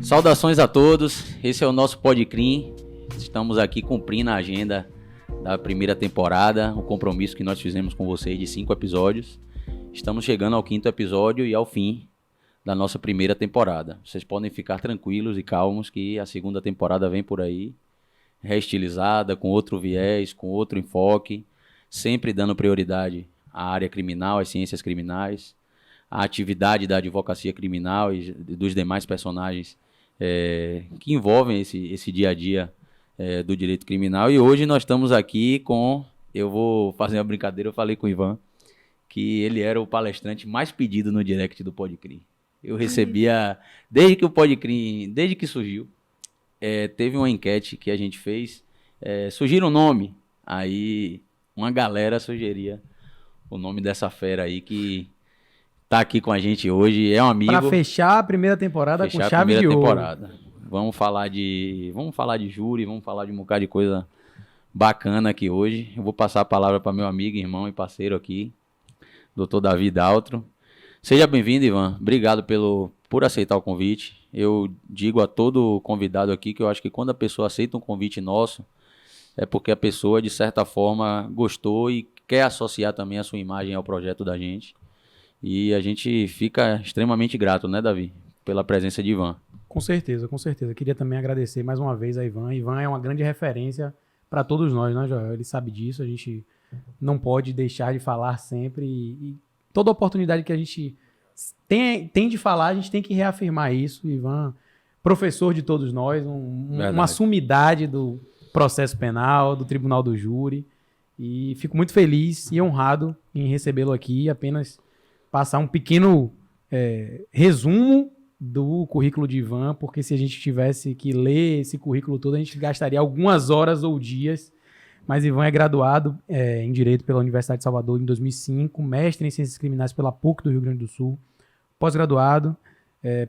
Saudações a todos, esse é o nosso Podcrim. Estamos aqui cumprindo a agenda da primeira temporada, o compromisso que nós fizemos com vocês de 5 episódios. Estamos chegando ao 5º episódio e ao fim da nossa primeira temporada. Vocês podem ficar tranquilos e calmos que a segunda temporada vem por aí, reestilizada, com outro viés, com outro enfoque, sempre dando prioridade à área criminal, às ciências criminais, à atividade da advocacia criminal e dos demais personagens que envolvem esse dia a dia do direito criminal. E hoje nós estamos aqui eu vou fazer uma brincadeira, eu falei com o Ivan, que ele era o palestrante mais pedido no direct do Podcrim. Eu recebia, desde que surgiu, teve uma enquete que a gente fez, sugira um nome, aí uma galera sugeria o nome dessa fera aí que tá aqui com a gente hoje, é um amigo. Para fechar a primeira temporada com chave de ouro. Vamos falar de júri, vamos falar de um bocado de coisa bacana aqui hoje. Eu vou passar a palavra para meu amigo, irmão e parceiro aqui, Dr. Davi Daltro. Seja bem-vindo, Ivan. Obrigado por aceitar o convite. Eu digo a todo convidado aqui que eu acho que quando a pessoa aceita um convite nosso, é porque a pessoa, de certa forma, gostou e quer associar também a sua imagem ao projeto da gente. E a gente fica extremamente grato, né, Davi, pela presença de Ivan. Com certeza, com certeza. Queria também agradecer mais uma vez a Ivan. Ivan é uma grande referência para todos nós, né, Joel? Ele sabe disso, a gente não pode deixar de falar sempre e toda oportunidade que a gente tem de falar, a gente tem que reafirmar isso. Ivan, professor de todos nós, uma sumidade do processo penal, do tribunal do júri. E fico muito feliz e honrado em recebê-lo aqui, apenas passar um pequeno resumo do currículo de Ivan, porque se a gente tivesse que ler esse currículo todo, a gente gastaria algumas horas ou dias. Mas Ivan é graduado em Direito pela Universidade de Salvador em 2005, mestre em Ciências Criminais pela PUC do Rio Grande do Sul, pós-graduado,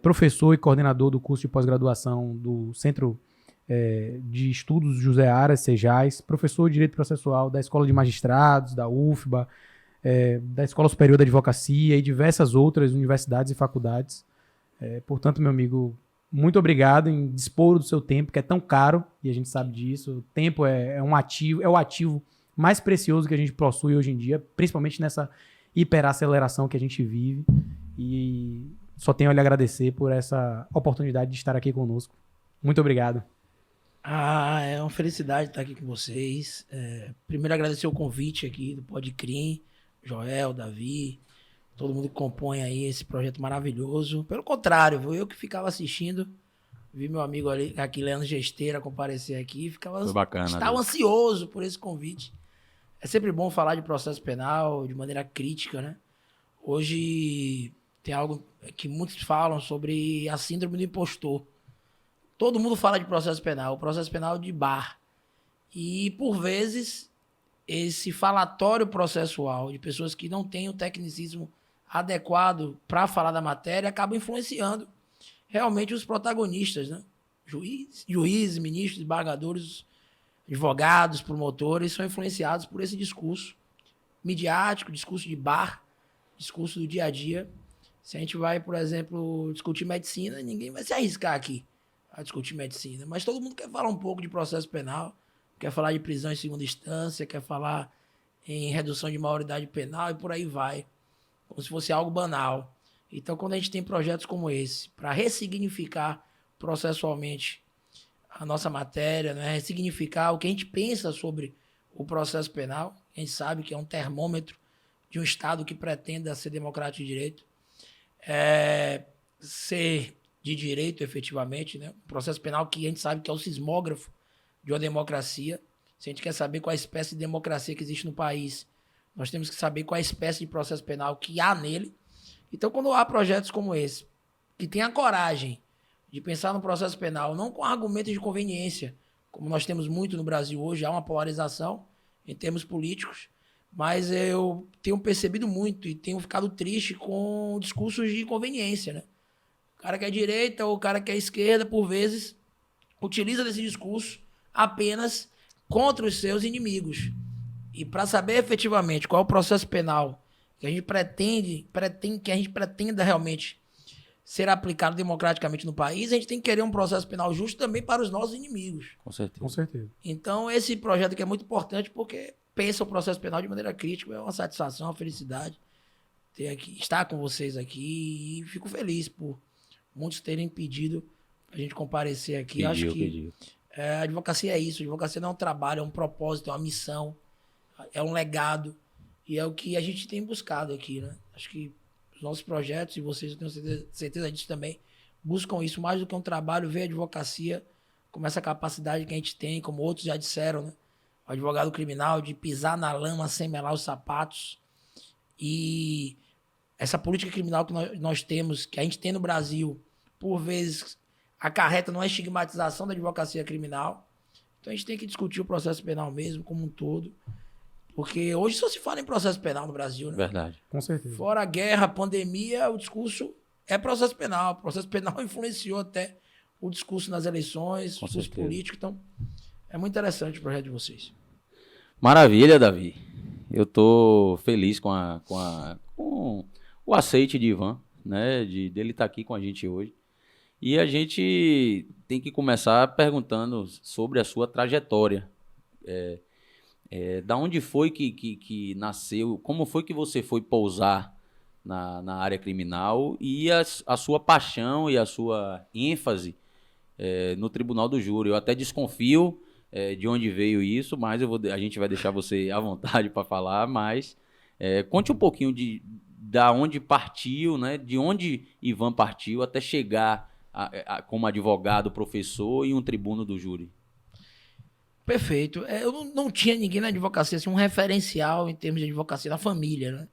professor e coordenador do curso de pós-graduação do Centro de Estudos José Aras, Sejais, professor de Direito Processual da Escola de Magistrados, da UFBA, da Escola Superior da Advocacia e diversas outras universidades e faculdades. Portanto, meu amigo, muito obrigado em dispor do seu tempo, que é tão caro, e a gente sabe disso. O tempo é o ativo mais precioso que a gente possui hoje em dia, principalmente nessa hiperaceleração que a gente vive. E só tenho a lhe agradecer por essa oportunidade de estar aqui conosco. Muito obrigado. É uma felicidade estar aqui com vocês. Primeiro, agradecer o convite aqui do Podcrim, Joel, Davi, todo mundo que compõe aí esse projeto maravilhoso. Pelo contrário, eu que ficava assistindo, vi meu amigo aqui, Leandro Gesteira, comparecer aqui, estava ansioso por esse convite. É sempre bom falar de processo penal de maneira crítica, né? Hoje tem algo que muitos falam sobre a síndrome do impostor. Todo mundo fala de processo penal, o processo penal de bar. E, por vezes, esse falatório processual de pessoas que não têm o tecnicismo adequado para falar da matéria acaba influenciando realmente os protagonistas, né? Juízes, ministros, desembargadores, advogados, promotores são influenciados por esse discurso midiático, discurso de bar, discurso do dia a dia. Se a gente vai, por exemplo, discutir medicina, ninguém vai se arriscar aqui a discutir medicina, mas todo mundo quer falar um pouco de processo penal, quer falar de prisão em segunda instância, quer falar em redução de maioridade penal e por aí vai, como se fosse algo banal. Então, quando a gente tem projetos como esse, para ressignificar processualmente a nossa matéria, né, ressignificar o que a gente pensa sobre o processo penal, a gente sabe que é um termômetro de um Estado que pretenda ser democrático de direito, ser de direito efetivamente, né? Um processo penal que a gente sabe que é o sismógrafo de uma democracia. Se a gente quer saber qual a espécie de democracia que existe no país, nós temos que saber qual a espécie de processo penal que há nele. Então, quando há projetos como esse, que tem a coragem de pensar no processo penal, não com argumentos de conveniência, como nós temos muito no Brasil hoje, há uma polarização em termos políticos, mas eu tenho percebido muito e tenho ficado triste com discursos de conveniência, né? O cara que é direita ou o cara que é esquerda, por vezes, utiliza desse discurso apenas contra os seus inimigos. E para saber efetivamente qual é o processo penal que a gente pretenda realmente ser aplicado democraticamente no país, a gente tem que querer um processo penal justo também para os nossos inimigos. Com certeza. Com certeza. Então, esse projeto aqui é muito importante porque pensa o processo penal de maneira crítica, é uma satisfação, uma felicidade estar com vocês aqui, e fico feliz por muitos terem pedido a gente comparecer aqui. Acho que a advocacia é isso, a advocacia não é um trabalho, é um propósito, é uma missão, é um legado, e é o que a gente tem buscado aqui, né? Acho que os nossos projetos, e vocês, eu tenho certeza disso também, buscam isso mais do que um trabalho, ver a advocacia como essa capacidade que a gente tem, como outros já disseram, né? O advogado criminal de pisar na lama sem melar os sapatos. E essa política criminal que nós temos, que a gente tem no Brasil, por vezes acarreta não é estigmatização da advocacia criminal. Então a gente tem que discutir o processo penal mesmo, como um todo. Porque hoje só se fala em processo penal no Brasil, né? Verdade. Com certeza. Fora a guerra, a pandemia, o discurso é processo penal. O processo penal influenciou até o discurso nas eleições, o discurso político. Então, é muito interessante o projeto de vocês. Maravilha, Davi. Eu tô feliz com o aceite de Ivan, né? Dele estar aqui com a gente hoje. E a gente tem que começar perguntando sobre a sua trajetória. Da onde foi que nasceu, como foi que você foi pousar na área criminal e a sua paixão e a sua ênfase no Tribunal do Júri. Eu até desconfio de onde veio isso, mas a gente vai deixar você à vontade para falar, mas conte um pouquinho da onde partiu, né, de onde Ivan partiu até chegar como advogado, professor e um tribuno do júri. Perfeito. Eu não tinha ninguém na advocacia, assim, um referencial em termos de advocacia na família, né?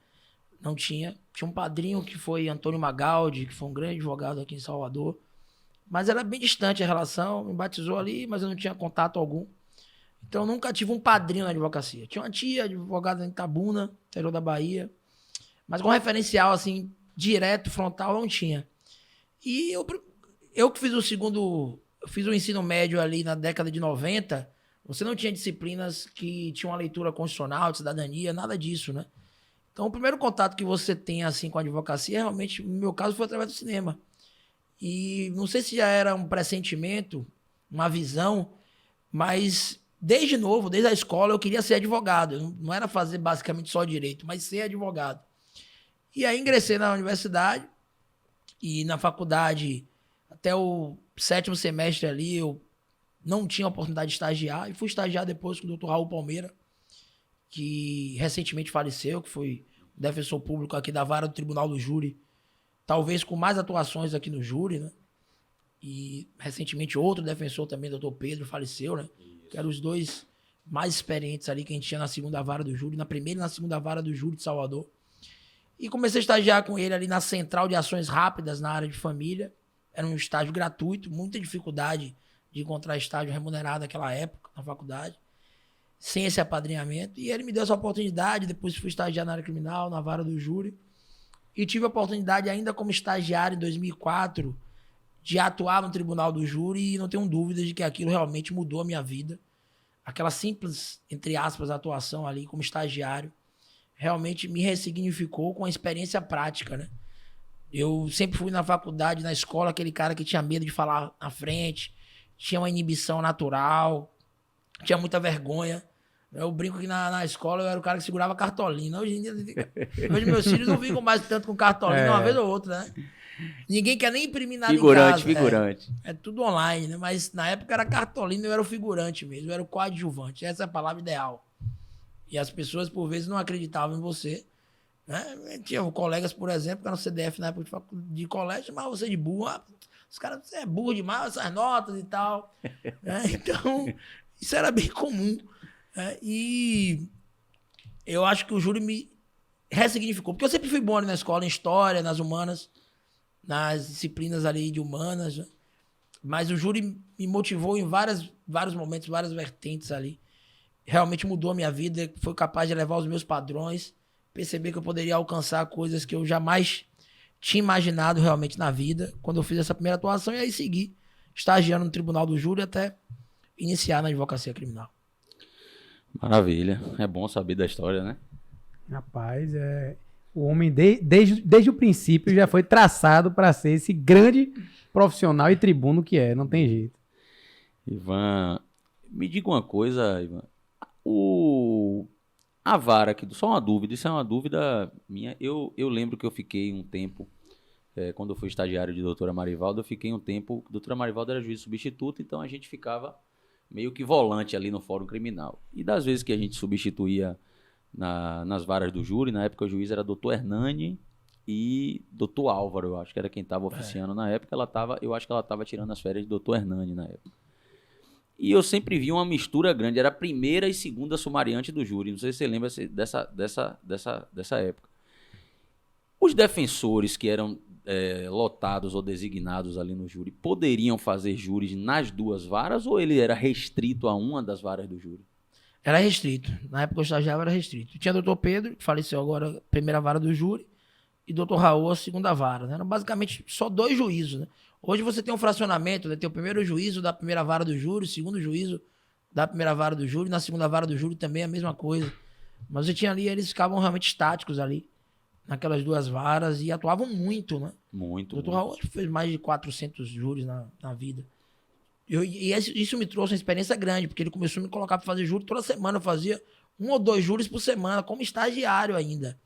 Não tinha. Tinha um padrinho que foi Antônio Magaldi, que foi um grande advogado aqui em Salvador. Mas era bem distante a relação, me batizou ali, mas eu não tinha contato algum. Então eu nunca tive um padrinho na advocacia. Tinha uma tia advogada em Itabuna, interior da Bahia. Mas com referencial, assim, direto, frontal, não tinha. E eu que fiz fiz o ensino médio ali na década de 90, você não tinha disciplinas que tinham uma leitura constitucional, de cidadania, nada disso, né? Então, o primeiro contato que você tem, assim, com a advocacia, realmente, no meu caso, foi através do cinema. E não sei se já era um pressentimento, uma visão, mas desde novo, desde a escola, eu queria ser advogado. Não era fazer basicamente só direito, mas ser advogado. E aí ingressei na universidade e na faculdade, até o 7º semestre ali, eu não tinha oportunidade de estagiar, e fui estagiar depois com o Dr. Raul Palmeira, que recentemente faleceu, que foi defensor público aqui da vara do Tribunal do Júri, talvez com mais atuações aqui no júri, né? E recentemente outro defensor também, Dr. Pedro, faleceu, né? Que eram os dois mais experientes ali que a gente tinha na segunda vara do júri, na primeira e na segunda vara do júri de Salvador. E comecei a estagiar com ele ali na Central de Ações Rápidas, na área de família. Era um estágio gratuito, muita dificuldade de encontrar estágio remunerado naquela época, na faculdade, sem esse apadrinhamento. E ele me deu essa oportunidade, depois fui estagiar na área criminal, na vara do júri. E tive a oportunidade ainda como estagiário em 2004 de atuar no Tribunal do Júri, e não tenho dúvidas de que aquilo realmente mudou a minha vida. Aquela simples, entre aspas, atuação ali como estagiário realmente me ressignificou com a experiência prática, né? Eu sempre fui na faculdade, na escola, aquele cara que tinha medo de falar na frente, tinha uma inibição natural, tinha muita vergonha. Eu brinco que na escola eu era o cara que segurava cartolina. Hoje em dia, meus filhos não ficam mais tanto com cartolina uma vez ou outra, né? Ninguém quer nem imprimir nada em casa. Figurante. É tudo online, né? Mas na época era cartolina, eu era o figurante mesmo, eu era o coadjuvante. Essa é a palavra ideal. E as pessoas, por vezes, não acreditavam em você. Né? Tinha colegas, por exemplo, que eram CDF na época de colégio, chamavam você de burro. Os caras, você é burro demais, essas notas e tal. Né? Então, isso era bem comum. Né? E eu acho que o júri me ressignificou. Porque eu sempre fui bom ali na escola, em história, nas humanas, nas disciplinas ali de humanas. Né? Mas o júri me motivou em vários momentos, várias vertentes ali. Realmente mudou a minha vida, foi capaz de elevar os meus padrões, perceber que eu poderia alcançar coisas que eu jamais tinha imaginado realmente na vida, quando eu fiz essa primeira atuação, e aí segui estagiando no Tribunal do Júri até iniciar na advocacia criminal. Maravilha, é bom saber da história, né? Rapaz, O homem, desde o princípio, já foi traçado para ser esse grande profissional e tribuno que é, não tem jeito. Ivan, me diga uma coisa, Ivan. A vara aqui, só uma dúvida, isso é uma dúvida minha. Eu lembro que eu fiquei um tempo, quando eu fui estagiário de doutora Marivalda, eu fiquei um tempo, a doutora Marivalda era juiz substituto, então a gente ficava meio que volante ali no Fórum Criminal. E das vezes que a gente substituía nas varas do júri, na época o juiz era doutor Hernani e doutor Álvaro, eu acho que era quem estava oficiando na época, eu acho que ela estava tirando as férias de doutor Hernani na época. E eu sempre vi uma mistura grande, era a primeira e segunda sumariante do júri, não sei se você lembra dessa época. Os defensores que eram lotados ou designados ali no júri poderiam fazer júris nas duas varas ou ele era restrito a uma das varas do júri? Era restrito. Na época que eu estagiava era restrito. Tinha doutor Pedro, que faleceu agora, primeira vara do júri, e doutor Raul, a segunda vara. Né? Eram basicamente só 2 juízos. Né? Hoje você tem um fracionamento, né? Tem o primeiro juízo da primeira vara do júri, o segundo juízo da primeira vara do júri, na segunda vara do júri também a mesma coisa. Mas você tinha ali, eles ficavam realmente estáticos ali, naquelas 2 varas, e atuavam muito, né? Muito. O doutor Raul fez mais de 400 júris na vida. Isso me trouxe uma experiência grande, porque ele começou a me colocar para fazer júri toda semana. Eu fazia 1 ou 2 júris por semana, como estagiário ainda.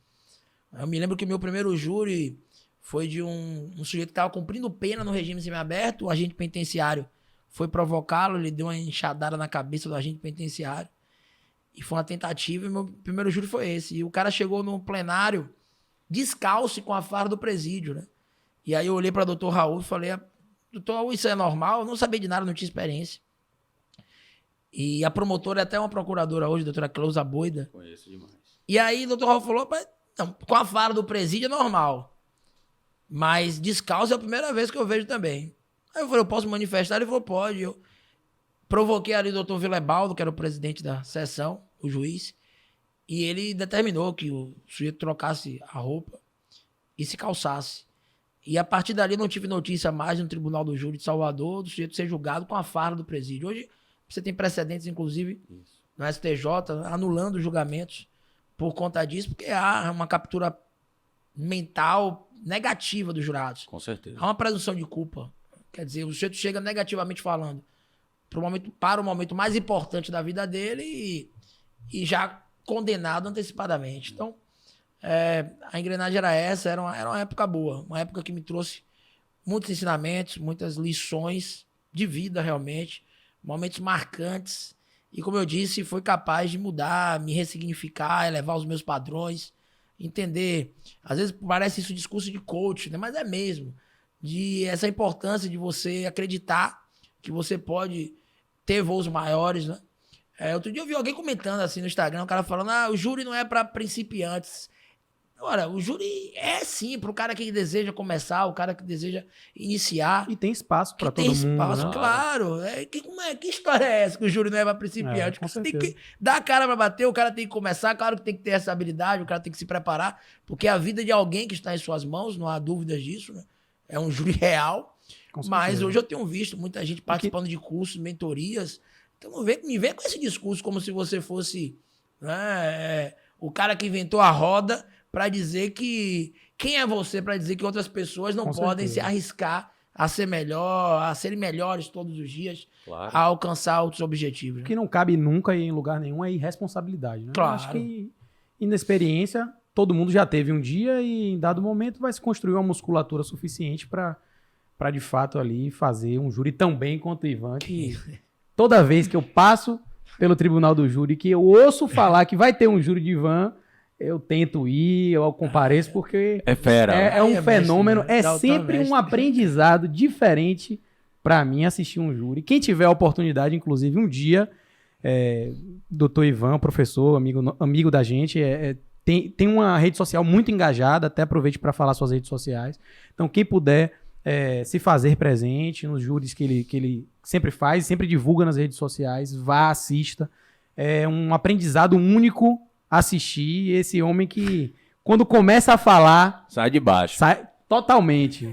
Eu me lembro que o meu primeiro júri foi de um sujeito que estava cumprindo pena no regime semiaberto. O agente penitenciário foi provocá-lo, ele deu uma enxadada na cabeça do agente penitenciário. E foi uma tentativa, e meu primeiro júri foi esse. E o cara chegou no plenário descalço e com a farda do presídio, né? E aí eu olhei para o doutor Raul e falei... Doutor Raul, isso é normal? Eu não sabia de nada, não tinha experiência. E a promotora é até uma procuradora hoje, a doutora Cleusa Boida. Conheço demais. E aí o doutor Raul falou, não, com a vara do presídio é normal. Mas descalço é a primeira vez que eu vejo também. Aí eu falei, eu posso manifestar? Ele falou, pode. Eu provoquei ali o doutor Vilebaldo, que era o presidente da sessão, o juiz, e ele determinou que o sujeito trocasse a roupa e se calçasse. E a partir dali não tive notícia mais no Tribunal do Júri de Salvador do sujeito ser julgado com a farda do presídio. Hoje você tem precedentes, inclusive, no STJ, anulando julgamentos por conta disso, porque há uma captura mental negativa dos jurados. Com certeza. Há uma presunção de culpa. Quer dizer, o sujeito chega negativamente falando para o momento mais importante da vida dele e já condenado antecipadamente. Então, a engrenagem era essa, era uma época boa, uma época que me trouxe muitos ensinamentos, muitas lições de vida realmente, momentos marcantes, e como eu disse, foi capaz de mudar, me ressignificar, elevar os meus padrões, entender, às vezes parece isso discurso de coach, né? Mas é mesmo, de essa importância de você acreditar que você pode ter voos maiores, né? Outro dia eu vi alguém comentando assim no Instagram, o cara falando, o júri não é para principiantes. Ora, o júri é sim para o cara que deseja começar, o cara que deseja iniciar. E tem espaço para todo mundo. Tem espaço, né? Claro. Que história é essa que o júri não é para principiante? Com Você tem certeza. que dar a cara para bater, o cara tem que começar, claro que tem que ter essa habilidade, o cara tem que se preparar, porque a vida de alguém que está em suas mãos, não há dúvidas disso, né? É um júri real. Com Mas certeza. hoje eu tenho visto muita gente participando de cursos, mentorias. Então não me vem com esse discurso como se você fosse, né, o cara que inventou a roda para dizer que... Quem é você para dizer que outras pessoas não Com podem certeza. se arriscar a ser melhor, a serem melhores todos os dias, Claro. a alcançar outros objetivos? O Né? que não cabe nunca e em lugar nenhum é irresponsabilidade. Né? Claro. Eu acho que inexperiência, todo mundo já teve um dia e em dado momento vai se construir uma musculatura suficiente para de fato ali fazer um júri tão bem quanto o Ivan, que toda vez que eu passo pelo tribunal do júri, que eu ouço falar que vai ter um júri de Ivan, eu tento ir, eu compareço, porque É fera. é um é fenômeno, mestre, né? é Dalton sempre mestre. um aprendizado diferente para mim assistir um júri. Quem tiver a oportunidade, inclusive, um dia, doutor Ivan, professor, amigo da gente, tem uma rede social muito engajada, até aproveite para falar suas redes sociais. Então, quem puder se fazer presente nos júris que ele sempre faz, sempre divulga nas redes sociais, vá, assista. É um aprendizado único assistir esse homem que, quando começa a falar, Sai de baixo. sai totalmente.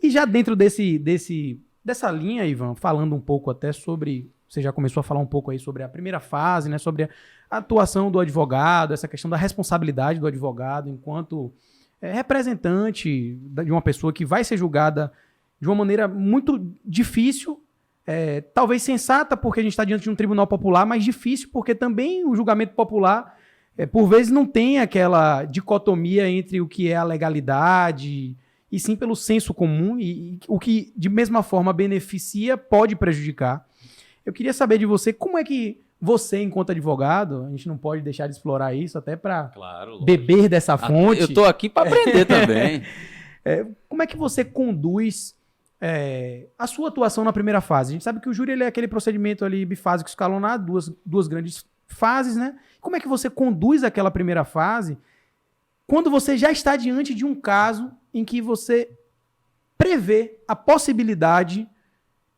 E já dentro dessa linha, Ivan, falando um pouco até sobre você já começou a falar um pouco aí sobre a primeira fase, né? Sobre a atuação do advogado, essa questão da responsabilidade do advogado enquanto representante de uma pessoa que vai ser julgada de uma maneira muito difícil, talvez sensata, porque a gente está diante de um tribunal popular, mas difícil porque também o julgamento popular, por vezes, não tem aquela dicotomia entre o que é a legalidade e sim pelo senso comum, e o que, de mesma forma, beneficia, pode prejudicar. Eu queria saber de você, como é que você, enquanto advogado, a gente não pode deixar de explorar isso, até para beber dessa fonte. Eu estou aqui para aprender também. Como é que você conduz a sua atuação na primeira fase? A gente sabe que o júri ele é aquele procedimento ali bifásico escalonado, duas grandes fases, né? Como é que você conduz aquela primeira fase quando você já está diante de um caso em que você prevê a possibilidade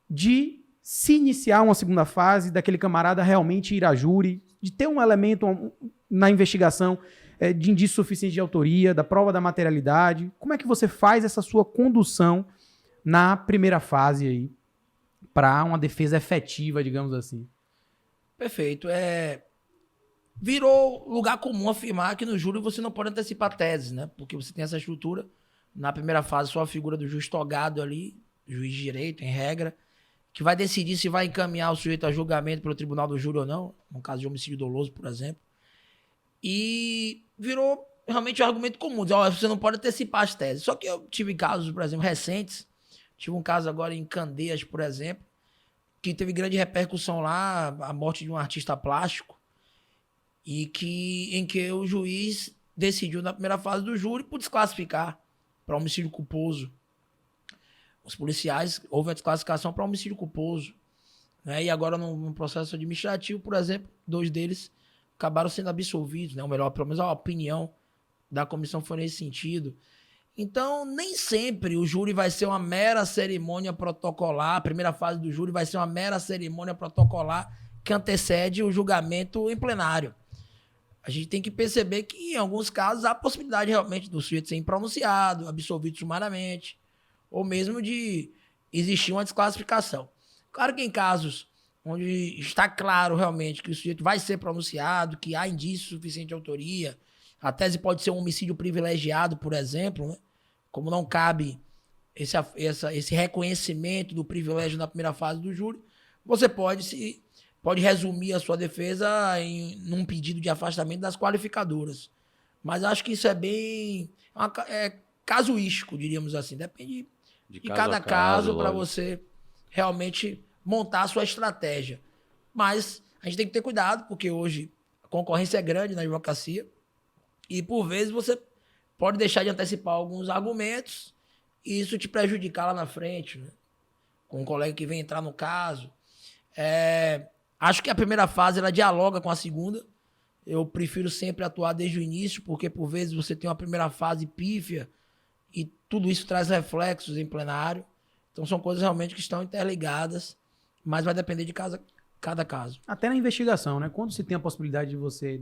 de se iniciar uma segunda fase, daquele camarada realmente ir a júri, de ter um elemento na investigação de indício suficiente de autoria, da prova da materialidade? Como é que você faz essa sua condução na primeira fase aí para uma defesa efetiva, digamos assim? Perfeito. Virou lugar comum afirmar que no júri você não pode antecipar teses, né? Porque você tem essa estrutura. Na primeira fase, só a figura do juiz togado ali, juiz de direito, em regra, que vai decidir se vai encaminhar o sujeito a julgamento pelo tribunal do júri ou não, no caso de homicídio doloso, por exemplo. E virou realmente um argumento comum, dizer, você não pode antecipar as teses. Só que eu tive casos, por exemplo, recentes, tive um caso agora em Candeias, por exemplo, que teve grande repercussão lá, a morte de um artista plástico, e em que o juiz decidiu na primeira fase do júri por desclassificar para homicídio culposo. Os policiais, houve a desclassificação para homicídio culposo, né? E agora no processo administrativo, por exemplo, 2 deles acabaram sendo absolvidos, né? Ou melhor, pelo menos a opinião da comissão foi nesse sentido. Então, nem sempre o júri vai ser uma mera cerimônia protocolar, a primeira fase do júri vai ser uma mera cerimônia protocolar que antecede o julgamento em plenário. A gente tem que perceber que, em alguns casos, há a possibilidade realmente do sujeito ser impronunciado, absolvido sumariamente, ou mesmo de existir uma desclassificação. Claro que em casos onde está claro realmente que o sujeito vai ser pronunciado, que há indício suficiente de autoria, a tese pode ser um homicídio privilegiado, por exemplo, né? Como não cabe esse reconhecimento do privilégio na primeira fase do júri, você pode resumir a sua defesa num pedido de afastamento das qualificadoras. Mas acho que isso é bem casuístico, diríamos assim. Depende de cada caso para você realmente montar a sua estratégia. Mas a gente tem que ter cuidado, porque hoje a concorrência é grande na advocacia e, por vezes, você pode deixar de antecipar alguns argumentos e isso te prejudicar lá na frente, né? Com um colega que vem entrar no caso. Acho que a primeira fase ela dialoga com a segunda. Eu prefiro sempre atuar desde o início, porque por vezes você tem uma primeira fase pífia e tudo isso traz reflexos em plenário. Então são coisas realmente que estão interligadas, mas vai depender de cada caso. Até na investigação, né? Quando se tem a possibilidade de você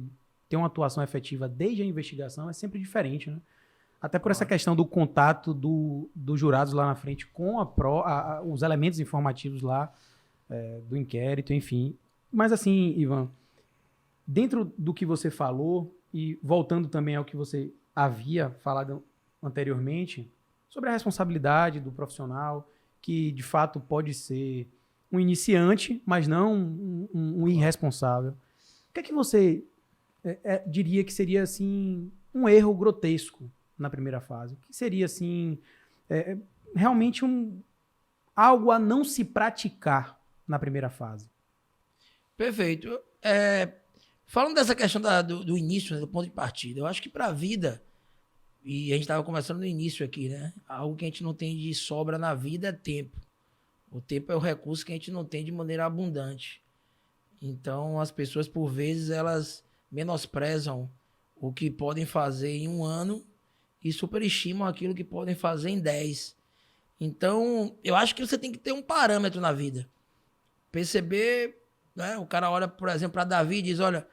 ter uma atuação efetiva desde a investigação, é sempre diferente, né? Até por essa questão do contato dos jurados lá na frente com os elementos informativos lá do inquérito, enfim. Mas assim, Ivan, dentro do que você falou, e voltando também ao que você havia falado anteriormente, sobre a responsabilidade do profissional, que de fato pode ser um iniciante, mas não um irresponsável. O que é que você diria que seria assim um erro grotesco na primeira fase? O que seria assim realmente algo a não se praticar na primeira fase? Perfeito. Falando dessa questão do início, né, do ponto de partida, eu acho que para a vida, e a gente estava conversando no início aqui, né? Algo que a gente não tem de sobra na vida é tempo. O tempo é o recurso que a gente não tem de maneira abundante. Então, as pessoas, por vezes, elas menosprezam o que podem fazer em 1 ano e superestimam aquilo que podem fazer em 10. Então, eu acho que você tem que ter um parâmetro na vida. Perceber, né? O cara olha, por exemplo, para Davi e diz, olha,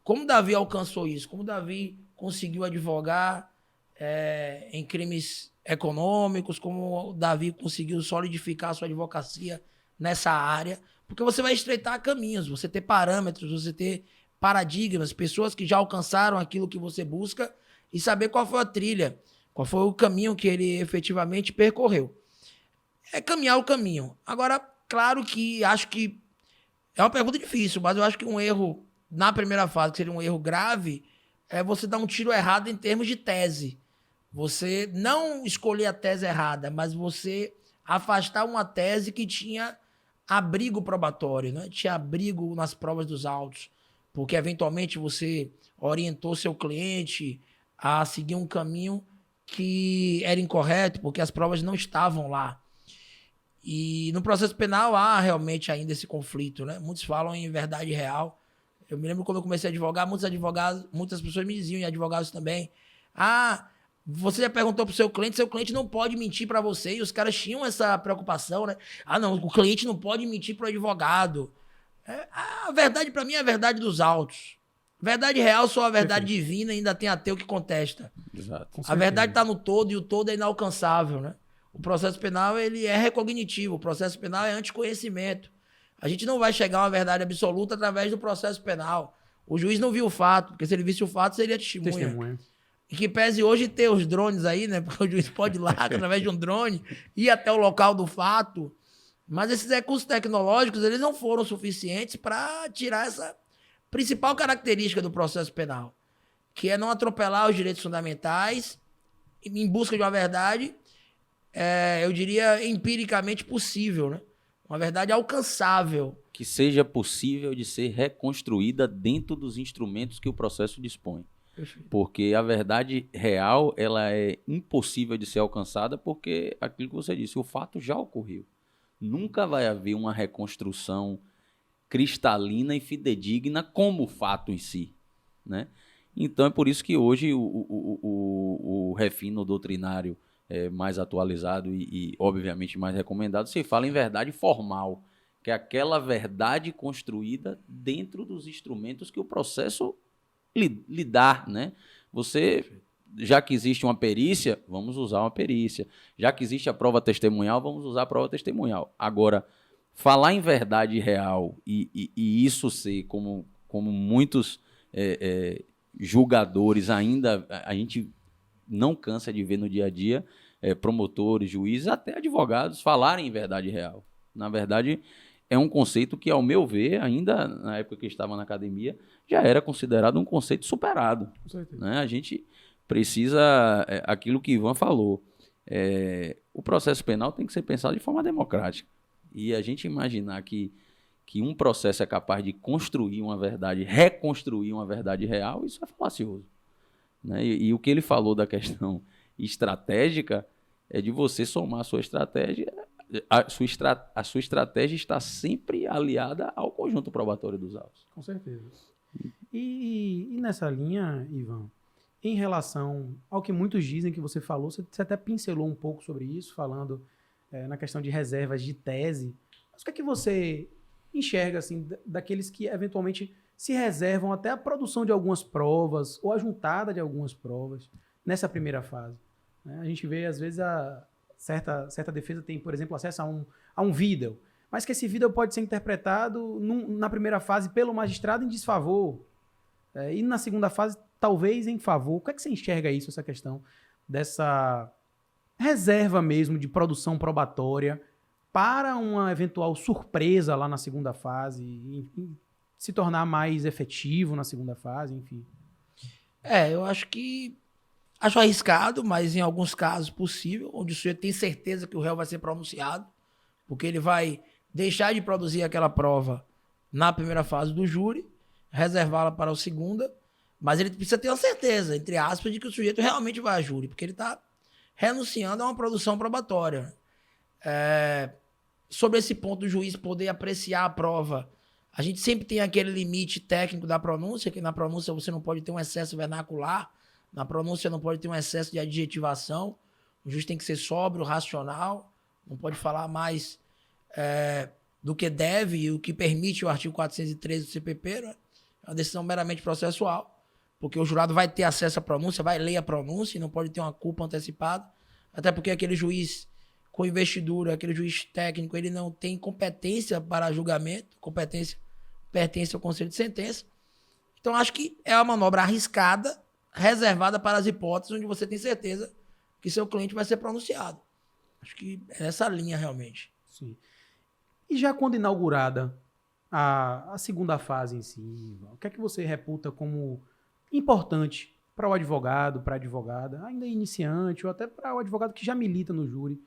como Davi alcançou isso? Como Davi conseguiu advogar em crimes econômicos? Como Davi conseguiu solidificar a sua advocacia nessa área? Porque você vai estreitar caminhos, você ter parâmetros, você ter paradigmas, pessoas que já alcançaram aquilo que você busca e saber qual foi a trilha, qual foi o caminho que ele efetivamente percorreu. É caminhar o caminho. Agora, claro que acho que é uma pergunta difícil, mas eu acho que um erro na primeira fase, que seria um erro grave, é você dar um tiro errado em termos de tese. Você não escolher a tese errada, mas você afastar uma tese que tinha abrigo probatório, né? Tinha abrigo nas provas dos autos, porque eventualmente você orientou seu cliente a seguir um caminho que era incorreto, porque as provas não estavam lá. E no processo penal há realmente ainda esse conflito, né? Muitos falam em verdade real. Eu me lembro quando eu comecei a advogar, muitas pessoas me diziam, e advogados também, você já perguntou pro seu cliente não pode mentir para você, e os caras tinham essa preocupação, né? Não, o cliente não pode mentir pro advogado. A verdade para mim é a verdade dos autos. Verdade real, só a verdade divina, ainda tem ateu que contesta. Exato. A verdade está no todo e o todo é inalcançável, né? O processo penal, ele é recognitivo, o processo penal é anticonhecimento. A gente não vai chegar a uma verdade absoluta através do processo penal. O juiz não viu o fato, porque se ele visse o fato, seria testemunha. E que pese hoje ter os drones aí, né? Porque o juiz pode ir lá, através de um drone, ir até o local do fato. Mas esses recursos tecnológicos, eles não foram suficientes para tirar essa principal característica do processo penal, que é não atropelar os direitos fundamentais em busca de uma verdade, eu diria, empiricamente possível, né? Uma verdade alcançável. Que seja possível de ser reconstruída dentro dos instrumentos que o processo dispõe. Perfeito. Porque a verdade real, ela é impossível de ser alcançada porque, aquilo que você disse, o fato já ocorreu. Nunca vai haver uma reconstrução cristalina e fidedigna como o fato em si, né? Então é por isso que hoje o refino doutrinário mais atualizado e obviamente mais recomendado, se fala em verdade formal, que é aquela verdade construída dentro dos instrumentos que o processo lhe dá, né? Já que existe uma perícia, vamos usar uma perícia. Já que existe a prova testemunhal, vamos usar a prova testemunhal. Agora, falar em verdade real e isso ser como muitos julgadores ainda, a gente não cansa de ver no dia a dia, promotores, juízes, até advogados falarem em verdade real. Na verdade, é um conceito que, ao meu ver, ainda na época que eu estava na academia, já era considerado um conceito superado. Com certeza. Né? A gente precisa, aquilo que Ivan falou, o processo penal tem que ser pensado de forma democrática. E a gente imaginar que um processo é capaz de construir uma verdade, reconstruir uma verdade real, isso é falacioso. Né? E o que ele falou da questão estratégica é de você somar a sua estratégia. A sua estratégia está sempre aliada ao conjunto probatório dos autos. Com certeza. E nessa linha, Ivan, em relação ao que muitos dizem que você falou, você até pincelou um pouco sobre isso, falando na questão de reservas de tese. Mas o que é que você enxerga assim, daqueles que eventualmente se reservam até a produção de algumas provas ou a juntada de algumas provas nessa primeira fase? A gente vê, às vezes, certa defesa tem, por exemplo, acesso a um vídeo, mas que esse vídeo pode ser interpretado na primeira fase pelo magistrado em desfavor, e na segunda fase talvez em favor. O que é que você enxerga isso, essa questão dessa reserva mesmo de produção probatória para uma eventual surpresa lá na segunda fase e se tornar mais efetivo na segunda fase, enfim? Eu acho arriscado, mas em alguns casos possível, onde o sujeito tem certeza que o réu vai ser pronunciado, porque ele vai deixar de produzir aquela prova na primeira fase do júri, reservá-la para a segunda, mas ele precisa ter uma certeza, entre aspas, de que o sujeito realmente vai a júri, porque ele está renunciando a uma produção probatória. Sobre esse ponto do juiz poder apreciar a prova, a gente sempre tem aquele limite técnico da pronúncia, que na pronúncia você não pode ter um excesso vernacular, na pronúncia não pode ter um excesso de adjetivação, o juiz tem que ser sóbrio, racional, não pode falar mais do que deve e o que permite o artigo 413 do CPP, né? É uma decisão meramente processual, porque o jurado vai ter acesso à pronúncia, vai ler a pronúncia e não pode ter uma culpa antecipada, até porque aquele juiz, com investidura, aquele juiz técnico, ele não tem competência para julgamento, competência pertence ao conselho de sentença. Então, acho que é uma manobra arriscada, reservada para as hipóteses onde você tem certeza que seu cliente vai ser pronunciado. Acho que é essa linha, realmente. Sim. E já quando inaugurada a segunda fase em si, o que é que você reputa como importante para o advogado, para a advogada, ainda iniciante, ou até para o advogado que já milita no júri,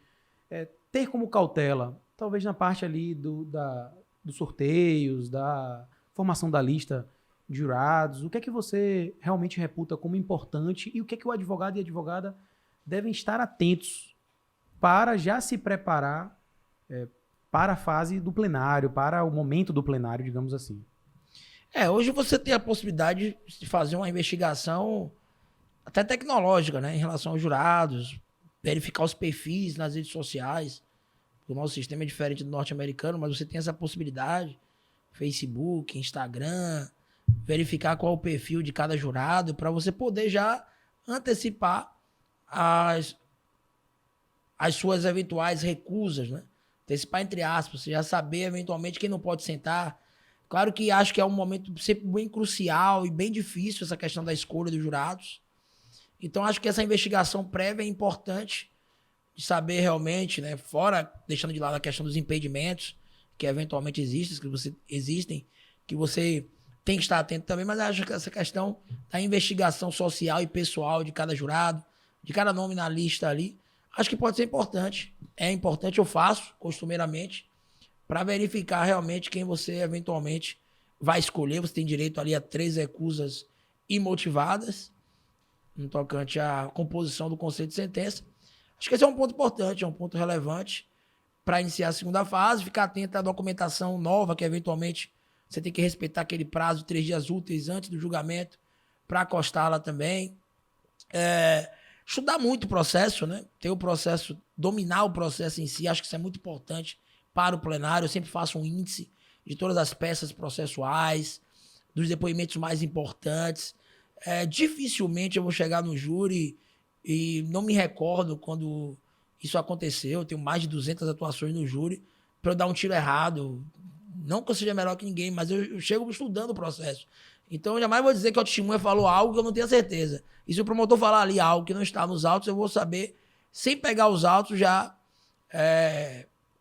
ter como cautela, talvez na parte ali dos sorteios, da formação da lista de jurados, o que é que você realmente reputa como importante e o que é que o advogado e a advogada devem estar atentos para já se preparar para a fase do plenário, para o momento do plenário, digamos assim? Hoje você tem a possibilidade de fazer uma investigação até tecnológica, né, em relação aos jurados, verificar os perfis nas redes sociais. O nosso sistema é diferente do norte-americano, mas você tem essa possibilidade. Facebook, Instagram, verificar qual é o perfil de cada jurado, para você poder já antecipar as suas eventuais recusas, né? Antecipar entre aspas, você já saber eventualmente quem não pode sentar. Claro que acho que é um momento sempre bem crucial e bem difícil essa questão da escolha dos jurados. Então acho que essa investigação prévia é importante de saber realmente, né, fora deixando de lado a questão dos impedimentos que eventualmente existem, que você tem que estar atento também, mas acho que essa questão da investigação social e pessoal de cada jurado, de cada nome na lista ali, acho que pode ser importante. É importante, eu faço costumeiramente, para verificar realmente quem você eventualmente vai escolher. Você tem direito ali a 3 recusas imotivadas, no tocante à composição do conselho de sentença. Acho que esse é um ponto importante, é um ponto relevante para iniciar a segunda fase, ficar atento à documentação nova, que eventualmente você tem que respeitar aquele prazo de 3 dias úteis antes do julgamento para acostá-la também. Estudar muito o processo, né? Ter o processo, dominar o processo em si, acho que isso é muito importante para o plenário. Eu sempre faço um índice de todas as peças processuais, dos depoimentos mais importantes. Dificilmente eu vou chegar no júri e não me recordo quando isso aconteceu. Eu tenho mais de 200 atuações no júri para eu dar um tiro errado. Não que eu seja melhor que ninguém, mas eu chego estudando o processo. Então eu jamais vou dizer que a testemunha falou algo que eu não tenho certeza. E se o promotor falar ali algo que não está nos autos, eu vou saber, sem pegar os autos, já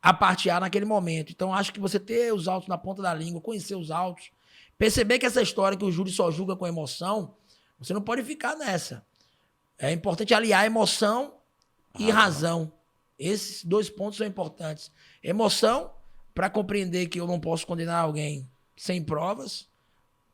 apartear naquele momento. Então acho que você ter os autos na ponta da língua, conhecer os autos, perceber que essa história que o júri só julga com emoção, você não pode ficar nessa. É importante aliar emoção e razão. Esses 2 pontos são importantes. Emoção, para compreender que eu não posso condenar alguém sem provas,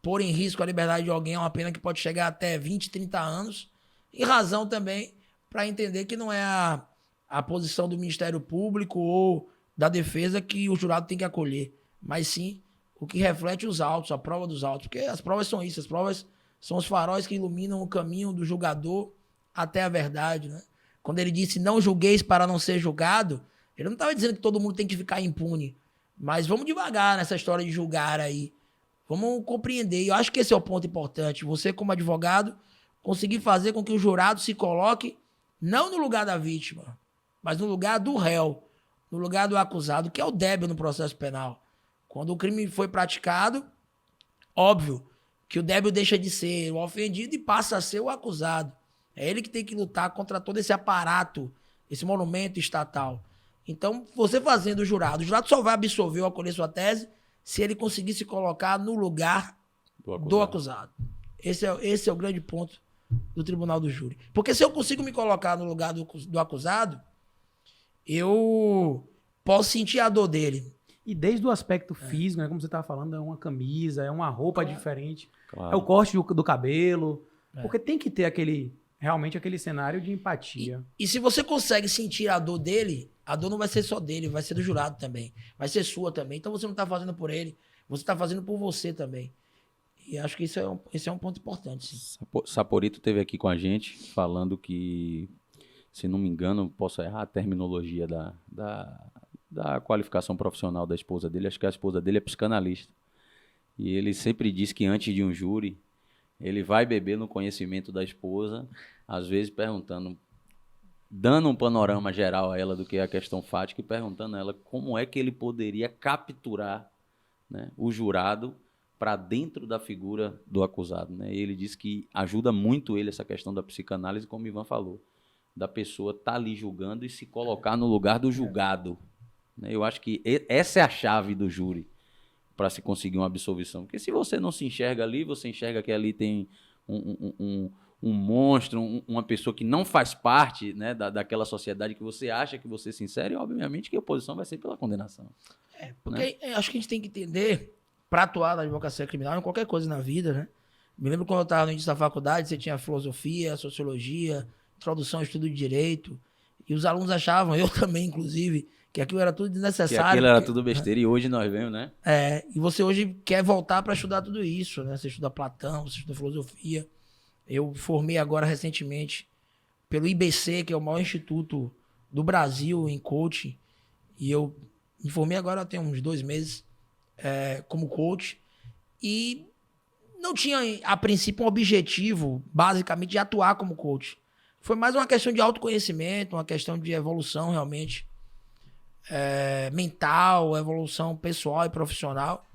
pôr em risco a liberdade de alguém é uma pena que pode chegar até 20, 30 anos. E razão também, para entender que não é a posição do Ministério Público ou da defesa que o jurado tem que acolher, mas sim o que reflete os autos, a prova dos autos. Porque as provas são isso, as provas são os faróis que iluminam o caminho do julgador até a verdade, né? Quando ele disse não julgueis para não ser julgado, ele não estava dizendo que todo mundo tem que ficar impune. Mas vamos devagar nessa história de julgar aí. Vamos compreender. E eu acho que esse é o ponto importante. Você, como advogado, conseguir fazer com que o jurado se coloque não no lugar da vítima, mas no lugar do réu, no lugar do acusado, que é o débil no processo penal. Quando o crime foi praticado, óbvio que o débil deixa de ser o ofendido e passa a ser o acusado. É ele que tem que lutar contra todo esse aparato, esse monumento estatal. Então, você fazendo o jurado só vai absolver ou acolher sua tese se ele conseguir se colocar no lugar do acusado. Esse é o grande ponto do tribunal do júri. Porque se eu consigo me colocar no lugar do acusado, eu posso sentir a dor dele. E desde o aspecto físico, né, como você estava falando, é uma camisa, é uma roupa diferente, Claro. é o corte do cabelo, porque tem que ter realmente aquele cenário de empatia. E se você consegue sentir a dor dele, a dor não vai ser só dele, vai ser do jurado também. Vai ser sua também. Então você não está fazendo por ele, você está fazendo por você também. E acho que esse é um ponto importante, sim. Saporito esteve aqui com a gente falando que, se não me engano, posso errar a terminologia da qualificação profissional da esposa dele, acho que a esposa dele é psicanalista. E ele sempre diz que antes de um júri, ele vai beber no conhecimento da esposa, às vezes perguntando dando um panorama geral a ela do que é a questão fática e perguntando a ela como é que ele poderia capturar, né, o jurado para dentro da figura do acusado, né? E ele disse que ajuda muito ele essa questão da psicanálise, como o Ivan falou, da pessoa estar ali julgando e se colocar no lugar do julgado, né? Eu acho que essa é a chave do júri para se conseguir uma absolvição. Porque se você não se enxerga ali, você enxerga que ali tem um monstro, uma pessoa que não faz parte, né, daquela sociedade que você acha que você se insere, obviamente que a oposição vai ser pela condenação. Porque acho que a gente tem que entender, para atuar na advocacia criminal, em qualquer coisa na vida, né? Me lembro quando eu estava no início da faculdade, você tinha filosofia, sociologia, introdução ao estudo de direito, e os alunos achavam, eu também, inclusive, que aquilo era tudo desnecessário. Que aquilo era tudo besteira, e hoje nós vemos, né? E você hoje quer voltar para estudar tudo isso, né? Você estuda Platão, você estuda filosofia. Eu formei agora recentemente pelo IBC, que é o maior instituto do Brasil em coaching, e eu me formei agora tem uns 2 meses como coach, e não tinha, a princípio, um objetivo, basicamente, de atuar como coach. Foi mais uma questão de autoconhecimento, uma questão de evolução, realmente, mental, evolução pessoal e profissional,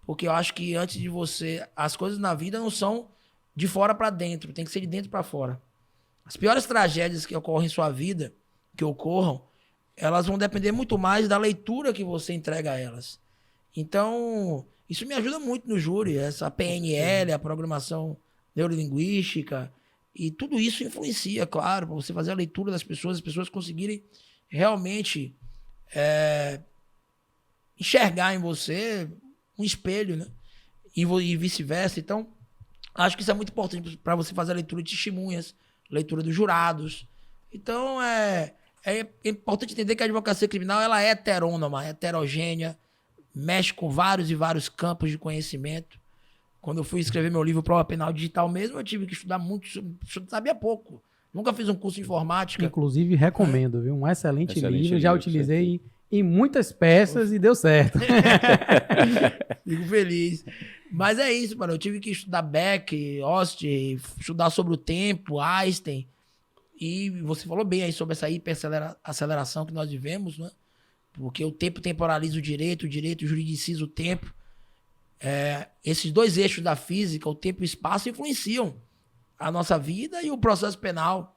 porque eu acho que antes de você... As coisas na vida não são de fora para dentro, tem que ser de dentro para fora. As piores tragédias que ocorrem em sua vida, que ocorram, elas vão depender muito mais da leitura que você entrega a elas. Então, isso me ajuda muito no júri, essa PNL, a programação neurolinguística, e tudo isso influencia, claro, para você fazer a leitura das pessoas, as pessoas conseguirem realmente enxergar em você um espelho, né? E vice-versa. Então, acho que isso é muito importante para você fazer a leitura de testemunhas, leitura dos jurados. Então, é importante entender que a advocacia criminal ela é heterônoma, é heterogênea, mexe com vários e vários campos de conhecimento. Quando eu fui escrever meu livro Prova Penal Digital mesmo, eu tive que estudar muito, sabia pouco. Nunca fiz um curso de informática. Inclusive, recomendo, viu? Um excelente livro. Já utilizei certeza. Em muitas peças e deu certo. Fico feliz. Mas é isso, mano. Eu tive que estudar Beck, Ost, estudar sobre o tempo, Einstein. E você falou bem aí sobre essa hiperaceleração que nós vivemos, né? Porque o tempo temporaliza o direito juridiciza o tempo. Esses 2 eixos da física, o tempo e o espaço, influenciam a nossa vida e o processo penal.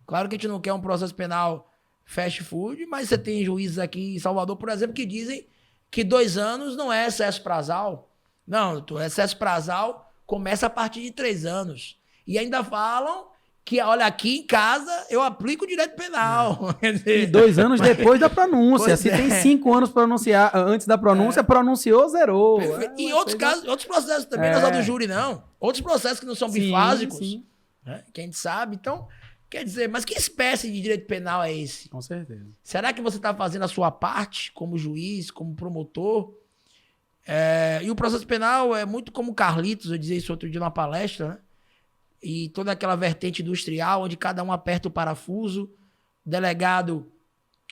Claro que a gente não quer um processo penal fast food, mas você tem juízes aqui em Salvador, por exemplo, que dizem que 2 anos não é excesso prazal. Não, o excesso prazal começa a partir de 3 anos. E ainda falam que, olha, aqui em casa eu aplico o direito penal. E 2 anos depois da pronúncia. Se tem 5 anos para pronunciar antes da pronúncia, pronunciou, zerou. E outros casos, outros processos também, não é só do júri, não. Outros processos que não são bifásicos, né, que a gente sabe. Então, quer dizer, mas que espécie de direito penal é esse? Com certeza. Será que você está fazendo a sua parte como juiz, como promotor? E o processo penal é muito como Carlitos, eu dizia isso outro dia numa palestra, né? E toda aquela vertente industrial, onde cada um aperta o parafuso, o delegado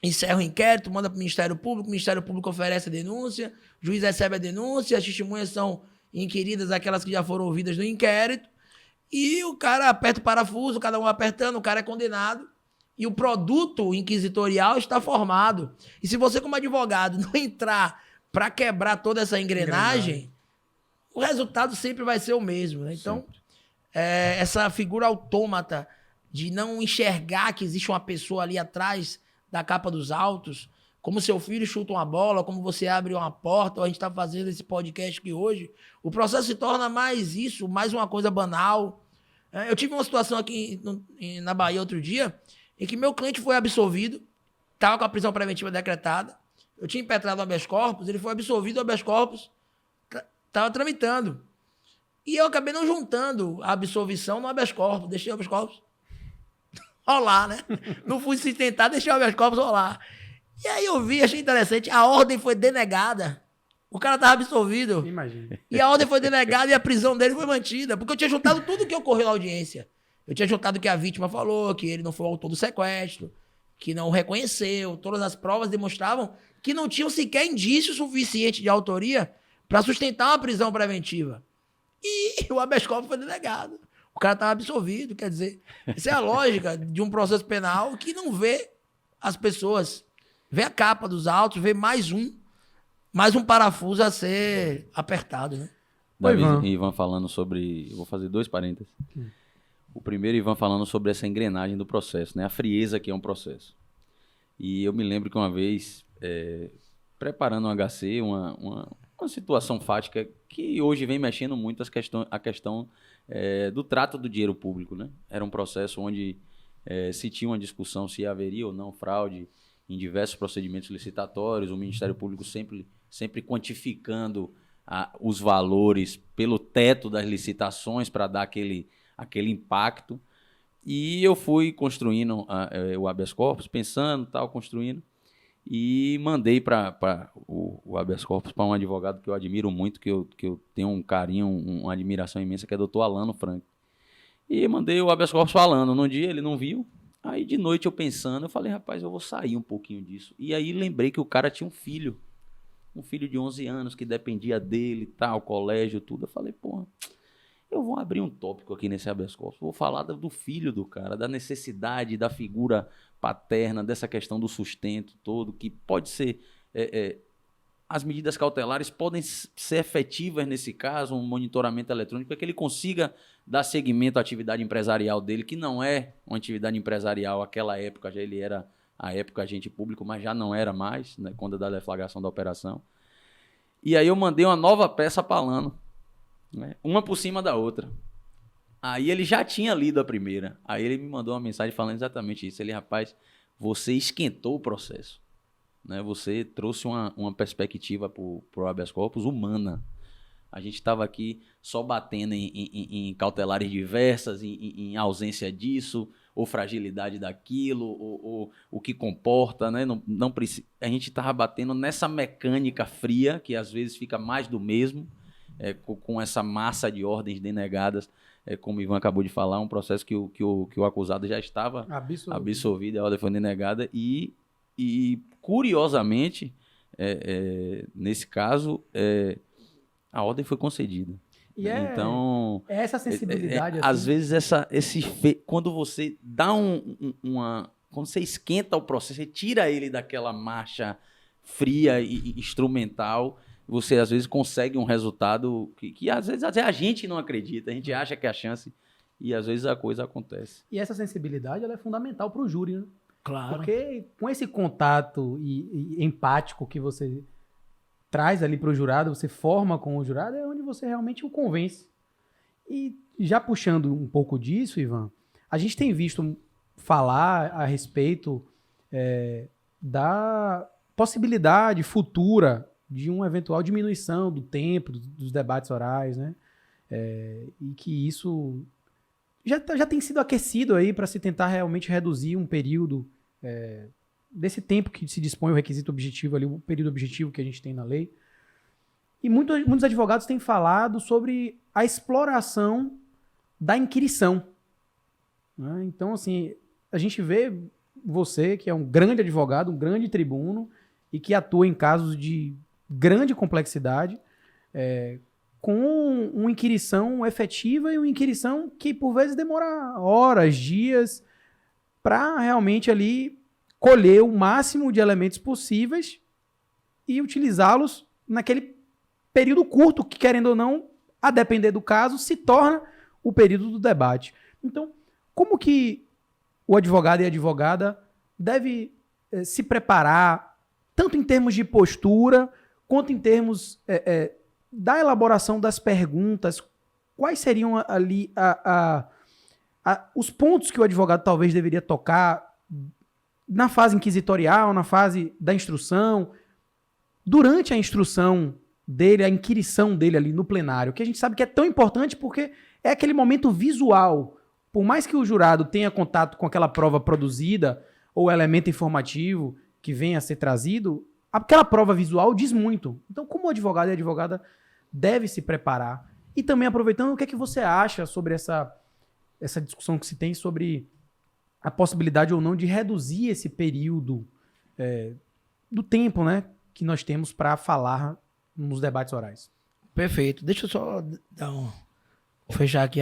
encerra o inquérito, manda para o Ministério Público oferece a denúncia, o juiz recebe a denúncia, as testemunhas são inquiridas, aquelas que já foram ouvidas no inquérito, e o cara aperta o parafuso, cada um apertando, o cara é condenado, e o produto inquisitorial está formado. E se você, como advogado, não entrar para quebrar toda essa engrenagem, o resultado sempre vai ser o mesmo, né? Então, essa figura autômata de não enxergar que existe uma pessoa ali atrás da capa dos autos, como seu filho chuta uma bola, como você abre uma porta, ou a gente está fazendo esse podcast aqui hoje, o processo se torna mais isso, mais uma coisa banal. Eu tive uma situação aqui na Bahia outro dia, em que meu cliente foi absolvido, estava com a prisão preventiva decretada, eu tinha impetrado o habeas corpus, ele foi absolvido, o habeas corpus estava tramitando. E eu acabei não juntando a absolvição no habeas corpus, deixei o habeas corpus rolar, né? Não fui sustentar, deixei o habeas corpus rolar. E aí eu vi, achei interessante, a ordem foi denegada. O cara estava absolvido. Imagina. E a ordem foi denegada e a prisão dele foi mantida, porque eu tinha juntado tudo o que ocorreu na audiência. Eu tinha juntado o que a vítima falou, que ele não foi o autor do sequestro, que não o reconheceu, todas as provas demonstravam que não tinham sequer indício suficiente de autoria para sustentar uma prisão preventiva. E o habeas corpus foi denegado. o cara estava absolvido. Quer dizer, essa é a lógica de um processo penal que não vê as pessoas, vê a capa dos autos, vê mais um parafuso a ser apertado, né? Davi e Ivan falando sobre... Eu vou fazer 2 parênteses. O primeiro, Ivan falando sobre essa engrenagem do processo, né? A frieza que é um processo. E eu me lembro que uma vez, preparando um HC, uma situação fática que hoje vem mexendo muito a questão do trato do dinheiro público, né? Era um processo onde se tinha uma discussão se haveria ou não fraude em diversos procedimentos licitatórios, o Ministério Público sempre quantificando os valores pelo teto das licitações para dar aquele impacto. E eu fui construindo o habeas corpus, pensando, construindo, e mandei para o habeas corpus para um advogado que eu admiro muito, que eu tenho um carinho, uma admiração imensa, que é o Dr. Alano Frank. E mandei o habeas corpus falando. Num dia ele não viu, aí de noite eu pensando, eu falei, rapaz, eu vou sair um pouquinho disso. E aí lembrei que o cara tinha um filho de 11 anos que dependia dele, colégio, tudo. Eu falei, porra, eu vou abrir um tópico aqui nesse habeas corpus, vou falar do filho do cara, da necessidade da figura paterna, dessa questão do sustento todo, que pode ser... as medidas cautelares podem ser efetivas nesse caso, um monitoramento eletrônico, para que ele consiga dar seguimento à atividade empresarial dele, que não é uma atividade empresarial, aquela época já ele era, à época, agente público, mas já não era mais, né, quando da deflagração da operação. E aí eu mandei uma nova peça para Alano, né, uma por cima da outra. Aí ele já tinha lido a primeira. Aí ele me mandou uma mensagem falando exatamente isso. Ele, rapaz, você esquentou o processo, né? Você trouxe uma perspectiva para o habeas corpus humana. A gente estava aqui só batendo em cautelares diversas, em ausência disso, ou fragilidade daquilo, ou o que comporta, né? Não precisa. A gente estava batendo nessa mecânica fria, que às vezes fica mais do mesmo, com essa massa de ordens denegadas, como o Ivan acabou de falar, um processo que o acusado já estava absolvido, a ordem foi denegada, e curiosamente, nesse caso, a ordem foi concedida. E então, essa sensibilidade... às vezes, quando você dá quando você esquenta o processo, você tira ele daquela marcha fria e instrumental, você às vezes consegue um resultado que às vezes a gente não acredita, a gente acha que é a chance, e às vezes a coisa acontece. E essa sensibilidade ela é fundamental para o júri, né? Claro. Porque com esse contato e empático que você traz ali para o jurado, você forma com o jurado, é onde você realmente o convence. E já puxando um pouco disso, Ivan, a gente tem visto falar a respeito da possibilidade futura de uma eventual diminuição do tempo dos debates orais, né? E que isso já tem sido aquecido aí para se tentar realmente reduzir um período desse tempo que se dispõe o requisito objetivo ali, o período objetivo que a gente tem na lei. E muitos advogados têm falado sobre a exploração da inquirição, né? Então, assim, a gente vê você, que é um grande advogado, um grande tribuno, e que atua em casos de grande complexidade, com uma inquirição efetiva e uma inquirição que, por vezes, demora horas, dias, para realmente ali colher o máximo de elementos possíveis e utilizá-los naquele período curto que, querendo ou não, a depender do caso, se torna o período do debate. Então, como que o advogado e a advogada deve se preparar, tanto em termos de postura, quanto em termos da elaboração das perguntas? Quais seriam ali os pontos que o advogado talvez deveria tocar na fase inquisitorial, na fase da instrução, durante a instrução dele, a inquirição dele ali no plenário, que a gente sabe que é tão importante porque é aquele momento visual. Por mais que o jurado tenha contato com aquela prova produzida ou elemento informativo que venha a ser trazido, aquela prova visual diz muito. Então, como o advogado e a advogada deve se preparar? E também aproveitando, o que é que você acha sobre essa discussão que se tem sobre a possibilidade ou não de reduzir esse período do tempo, né, que nós temos para falar nos debates orais? Perfeito. Deixa eu só fechar aqui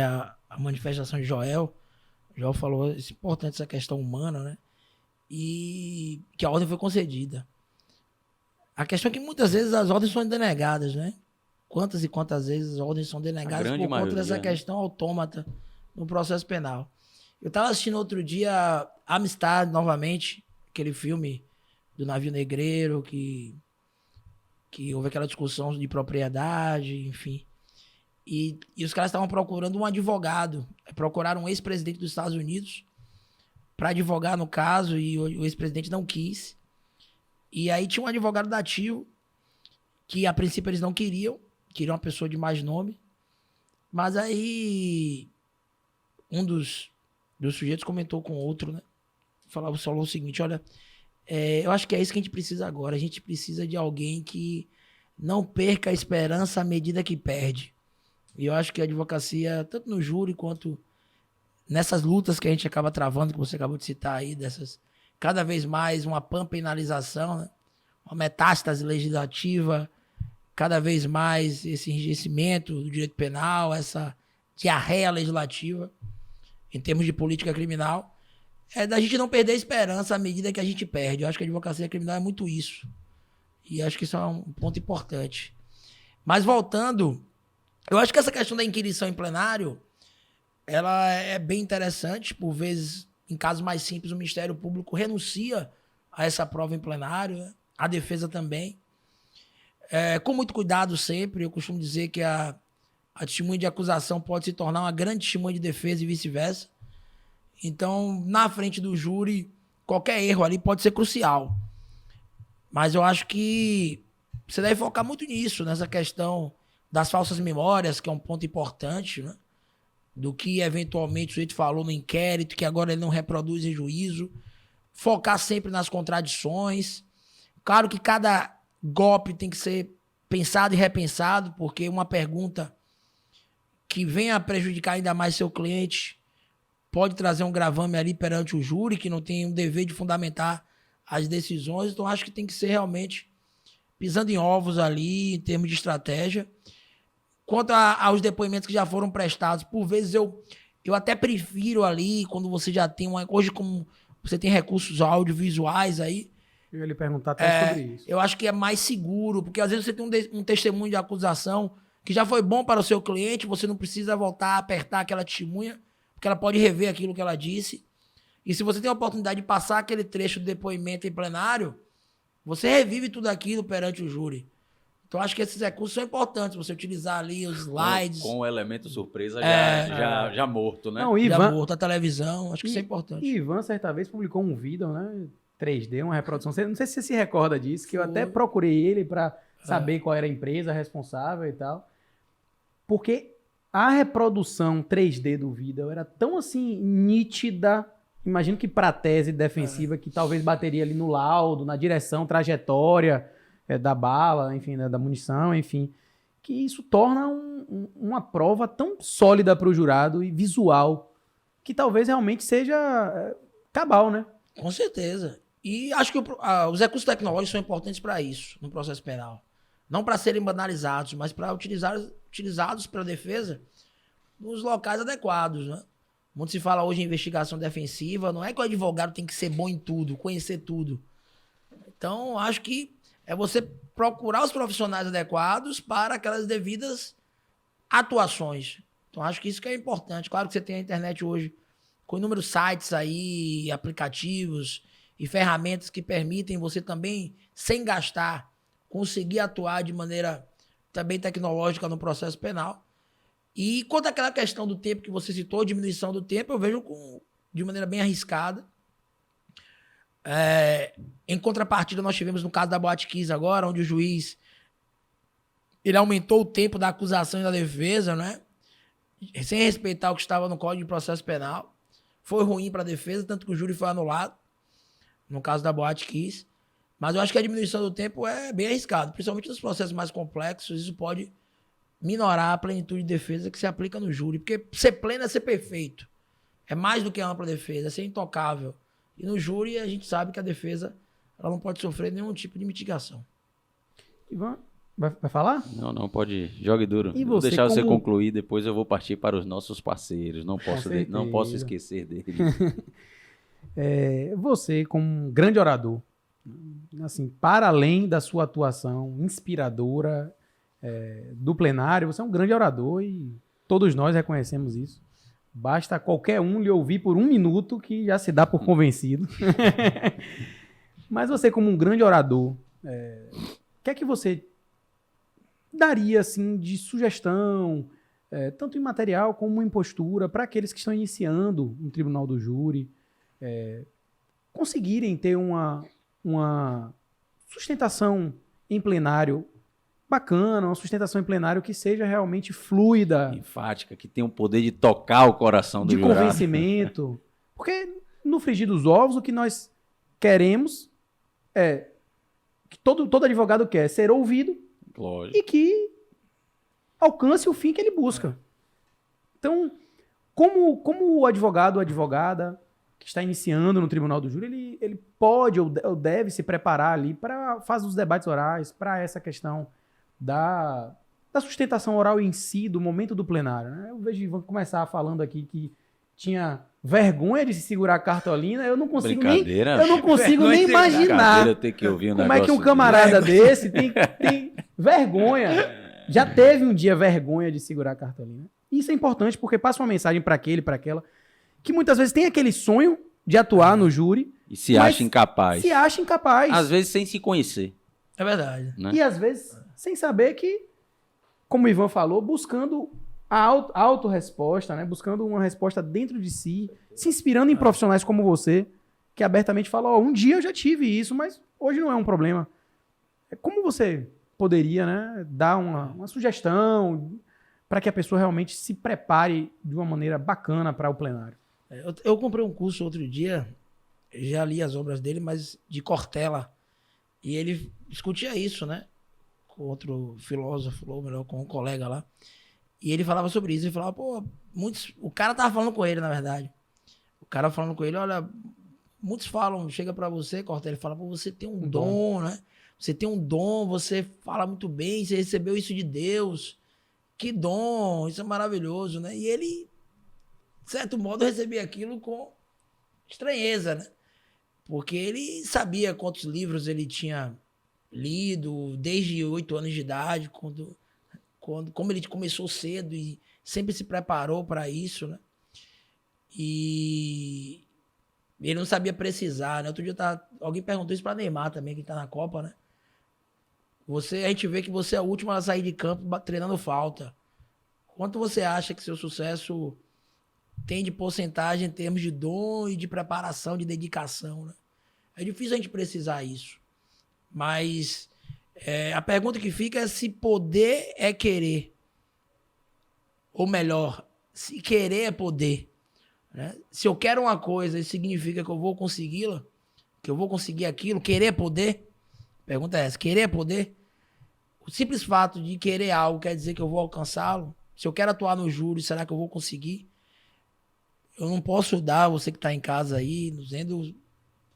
a manifestação de Joel. Joel falou importante essa questão humana, né? E que a ordem foi concedida. A questão é que muitas vezes as ordens são denegadas, né? Quantas e quantas vezes as ordens são denegadas por conta dessa questão autômata no processo penal. Eu estava assistindo outro dia Amistade, novamente, aquele filme do navio negreiro, que houve aquela discussão de propriedade, enfim. E os caras estavam procurando um advogado. Procuraram um ex-presidente dos Estados Unidos para advogar no caso, e o ex-presidente não quis. E aí tinha um advogado da Ativo, que a princípio eles não queriam uma pessoa de mais nome. Mas aí um dos sujeitos comentou com outro, né? Falou o seguinte, olha, eu acho que é isso que a gente precisa agora. A gente precisa de alguém que não perca a esperança à medida que perde. E eu acho que a advocacia, tanto no júri quanto nessas lutas que a gente acaba travando, que você acabou de citar aí, dessas cada vez mais uma panpenalização, né? Uma metástase legislativa, cada vez mais esse enrijecimento do direito penal, essa diarreia legislativa em termos de política criminal, é da gente não perder a esperança à medida que a gente perde. Eu acho que a advocacia criminal é muito isso. E acho que isso é um ponto importante. Mas voltando, eu acho que essa questão da inquirição em plenário, ela é bem interessante. Por vezes, em casos mais simples, o Ministério Público renuncia a essa prova em plenário, né? A defesa também. Com muito cuidado sempre. Eu costumo dizer que a testemunha de acusação pode se tornar uma grande testemunha de defesa e vice-versa. Então, na frente do júri, qualquer erro ali pode ser crucial. Mas eu acho que você deve focar muito nisso, nessa questão das falsas memórias, que é um ponto importante, né? Do que eventualmente o sujeito falou no inquérito, que agora ele não reproduz em juízo. Focar sempre nas contradições. Claro que cada golpe tem que ser pensado e repensado, porque uma pergunta que venha a prejudicar ainda mais seu cliente pode trazer um gravame ali perante o júri, que não tem o dever de fundamentar as decisões. Então, acho que tem que ser realmente pisando em ovos ali, em termos de estratégia. Quanto aos depoimentos que já foram prestados, por vezes eu até prefiro ali, quando você já tem hoje, como você tem recursos audiovisuais aí, eu ia lhe perguntar até sobre isso. Eu acho que é mais seguro, porque às vezes você tem um testemunho de acusação que já foi bom para o seu cliente, você não precisa voltar a apertar aquela testemunha, porque ela pode rever aquilo que ela disse. E se você tem a oportunidade de passar aquele trecho do depoimento em plenário, você revive tudo aquilo perante o júri. Então, acho que esses recursos são importantes, você utilizar ali os slides. Com o elemento surpresa já morto, né? Não, já morto, a televisão, acho que isso é importante. E Ivan, certa vez, publicou um vídeo, né? 3D, uma reprodução. Não sei se você se recorda disso, que eu até procurei ele para saber qual era a empresa responsável e tal. Porque a reprodução 3D do vídeo era tão assim nítida, imagino que para a tese defensiva, que talvez bateria ali no laudo, na direção, trajetória da bala, enfim, da munição, enfim, que isso torna uma prova tão sólida para o jurado e visual, que talvez realmente seja cabal, né? Com certeza. E acho que os recursos tecnológicos são importantes para isso, no processo penal. Não para serem banalizados, mas para utilizados pela defesa nos locais adequados, né? Muito se fala hoje em investigação defensiva, não é que o advogado tem que ser bom em tudo, conhecer tudo. Então, acho que é você procurar os profissionais adequados para aquelas devidas atuações. Então, acho que isso que é importante. Claro que você tem a internet hoje com inúmeros sites aí, aplicativos e ferramentas que permitem você também, sem gastar, conseguir atuar de maneira também tecnológica no processo penal. E quanto àquela questão do tempo que você citou, diminuição do tempo, eu vejo de maneira bem arriscada. Em contrapartida, nós tivemos no caso da Boate Kiss agora, onde o juiz ele aumentou o tempo da acusação e da defesa, né? Sem respeitar o que estava no Código de Processo Penal. Foi ruim para a defesa, tanto que o júri foi anulado, no caso da Boate Kiss. Mas eu acho que a diminuição do tempo é bem arriscado, principalmente nos processos mais complexos. Isso pode minorar a plenitude de defesa que se aplica no júri, porque ser pleno é ser perfeito. É mais do que ampla defesa, é ser intocável. E no júri a gente sabe que a defesa ela não pode sofrer nenhum tipo de mitigação. Ivan, Vai falar? Não, pode ir. Jogue duro. E Vou você, deixar você como- concluir, depois eu vou partir para os nossos parceiros. Não posso certeza. esquecer dele. Você, como um grande orador, assim, para além da sua atuação inspiradora do plenário, você é um grande orador e todos nós reconhecemos isso. Basta qualquer um lhe ouvir por 1 minuto que já se dá por convencido. Mas você, como um grande orador, o que é que você daria assim, de sugestão, tanto em material como em postura, para aqueles que estão iniciando um tribunal do júri, conseguirem ter uma sustentação em plenário bacana, uma sustentação em plenário que seja realmente fluida, Enfática, que tem o poder de tocar o coração do de jurado. convencimento. Porque no frigir dos ovos, o que nós queremos é que todo advogado quer ser ouvido Lógico. e que alcance o fim que ele busca. Então, como o advogado ou advogada que está iniciando no tribunal do júri, ele pode ou deve se preparar ali para a fase dos debates orais, para essa questão da sustentação oral em si, do momento do plenário, né? Eu vejo Ivan começar falando aqui que tinha vergonha de se segurar a cartolina, eu não consigo nem Brincadeira, imaginar ter que ouvir um como é que um negócio camarada desse tem vergonha. Já teve um dia vergonha de segurar a cartolina. Isso é importante porque passa uma mensagem para aquele, para aquela, que muitas vezes tem aquele sonho de atuar no júri e se mas acha incapaz. se acha incapaz. Às vezes sem se conhecer. É verdade. Né? E às vezes sem saber que, como o Ivan falou, buscando a autorresposta, né? Buscando uma resposta dentro de si, se inspirando em profissionais como você, que abertamente falam, um dia eu já tive isso, mas hoje não é um problema. Como você poderia, né, dar uma sugestão para que a pessoa realmente se prepare de uma maneira bacana para o plenário? Eu comprei um curso outro dia, já li as obras dele, mas de Cortella. E ele discutia isso, né? Com outro filósofo, ou melhor, com um colega lá. E ele falava sobre isso. Ele falava, o cara tava falando com ele, na verdade. O cara falando com ele, olha, muitos falam, chega pra você, Cortella, ele fala, você tem um dom, né? Você tem um dom, você fala muito bem, você recebeu isso de Deus. Que dom, isso é maravilhoso, né? E ele, de certo modo, recebia aquilo com estranheza, né? Porque ele sabia quantos livros ele tinha lido desde 8 anos de idade, como ele começou cedo e sempre se preparou para isso, né? E ele não sabia precisar, né? Outro dia alguém perguntou isso para Neymar também, que tá na Copa, né? A gente vê que você é o último a sair de campo treinando falta. Quanto você acha que seu sucesso tem de porcentagem em termos de dom e de preparação, de dedicação, né? É difícil a gente precisar isso. Mas a pergunta que fica é se poder é querer. Ou melhor, se querer é poder. Né? Se eu quero uma coisa, isso significa que eu vou consegui-la? Que eu vou conseguir aquilo? Querer é poder? A pergunta é essa. Querer é poder? O simples fato de querer algo quer dizer que eu vou alcançá-lo? Se eu quero atuar no júri, será que eu vou conseguir? Eu não posso dar, você que está em casa aí, nos dando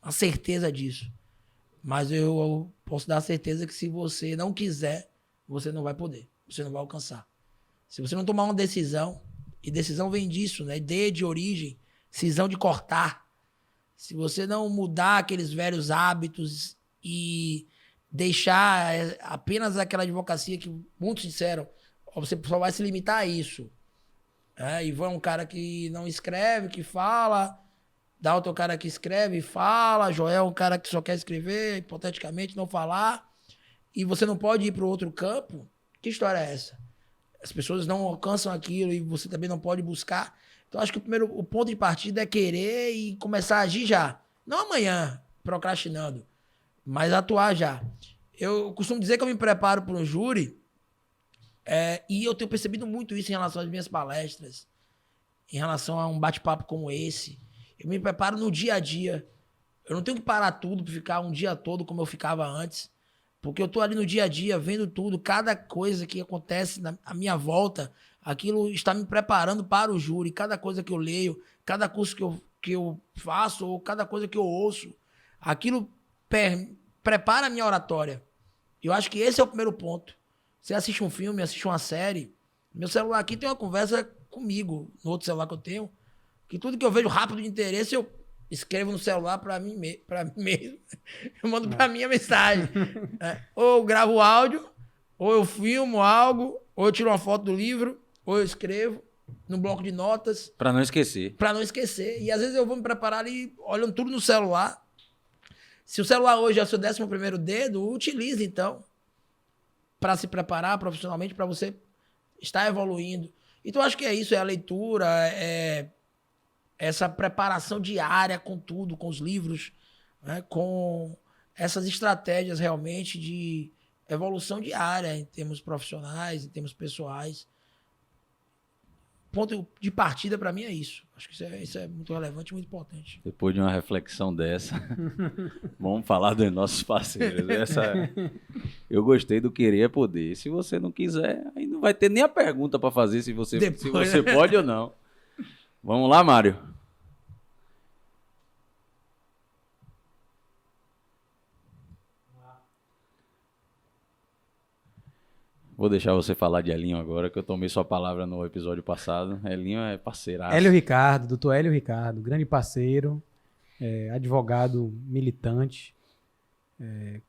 a certeza disso. Mas eu posso dar a certeza que se você não quiser, você não vai poder. Você não vai alcançar. Se você não tomar uma decisão, e decisão vem disso, né? D de origem, decisão de cortar. Se você não mudar aqueles velhos hábitos e deixar apenas aquela advocacia que muitos disseram, você só vai se limitar a isso. Ivan é um cara que não escreve, que fala. Dalton é um cara que escreve e fala. Joel é um cara que só quer escrever, hipoteticamente, não falar. E você não pode ir para o outro campo. Que história é essa? As pessoas não alcançam aquilo e você também não pode buscar. Então, acho que o ponto de partida é querer e começar a agir já. Não amanhã, procrastinando, mas atuar já. Eu costumo dizer que eu me preparo para um júri e eu tenho percebido muito isso em relação às minhas palestras, em relação a um bate-papo como esse. Eu me preparo no dia a dia. Eu não tenho que parar tudo para ficar um dia todo como eu ficava antes, porque eu tô ali no dia a dia, vendo tudo, cada coisa que acontece à minha volta, aquilo está me preparando para o júri. Cada coisa que eu leio, cada curso que eu faço, ou cada coisa que eu ouço, aquilo prepara a minha oratória. Eu acho que esse é o primeiro ponto. Você assiste um filme, assiste uma série. Meu celular aqui tem uma conversa comigo, no outro celular que eu tenho, que tudo que eu vejo rápido de interesse, eu escrevo no celular para mim mesmo. Eu mando para mim a mensagem. Ou eu gravo áudio, ou eu filmo algo, ou eu tiro uma foto do livro, ou eu escrevo no bloco de notas. Para não esquecer. Para não esquecer. E às vezes eu vou me preparar ali, olhando tudo no celular. Se o celular hoje é o seu 11º dedo, utilize então, para se preparar profissionalmente, para você estar evoluindo. Então acho que é isso, é a leitura, é essa preparação diária com tudo, com os livros, né, com essas estratégias realmente de evolução diária em termos profissionais, em termos pessoais. Ponto de partida para mim é isso. Acho que isso é muito relevante e muito importante. Depois de uma reflexão dessa, vamos falar dos nossos parceiros. Eu gostei do querer é poder. Se você não quiser, aí não vai ter nem a pergunta para fazer se você pode ou não. Vamos lá, Mário. Vou deixar você falar de Elinho agora, que eu tomei sua palavra no episódio passado. Elinho é parceiraço. Hélio Ricardo, doutor Hélio Ricardo, grande parceiro, advogado militante,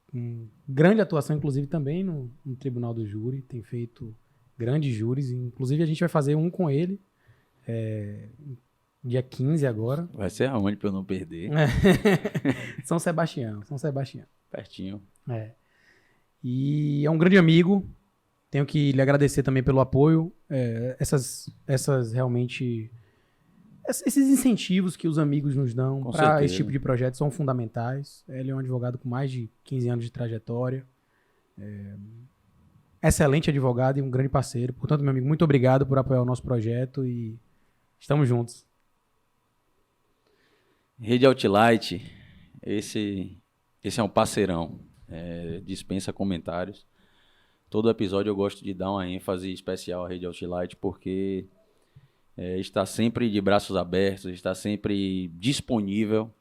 com grande atuação, inclusive, também no Tribunal do Júri, tem feito grandes júris, inclusive a gente vai fazer um com ele, dia 15 agora. Vai ser aonde para eu não perder? São Sebastião. Pertinho. E é um grande amigo. Tenho que lhe agradecer também pelo apoio. Essas realmente... Esses incentivos que os amigos nos dão para esse tipo de projeto são fundamentais. Ele é um advogado com mais de 15 anos de trajetória. Excelente advogado e um grande parceiro. Portanto, meu amigo, muito obrigado por apoiar o nosso projeto e estamos juntos. Rede Outlight, esse é um parceirão. Dispensa comentários. Todo episódio eu gosto de dar uma ênfase especial à Rede Outlight, porque está sempre de braços abertos, está sempre disponível,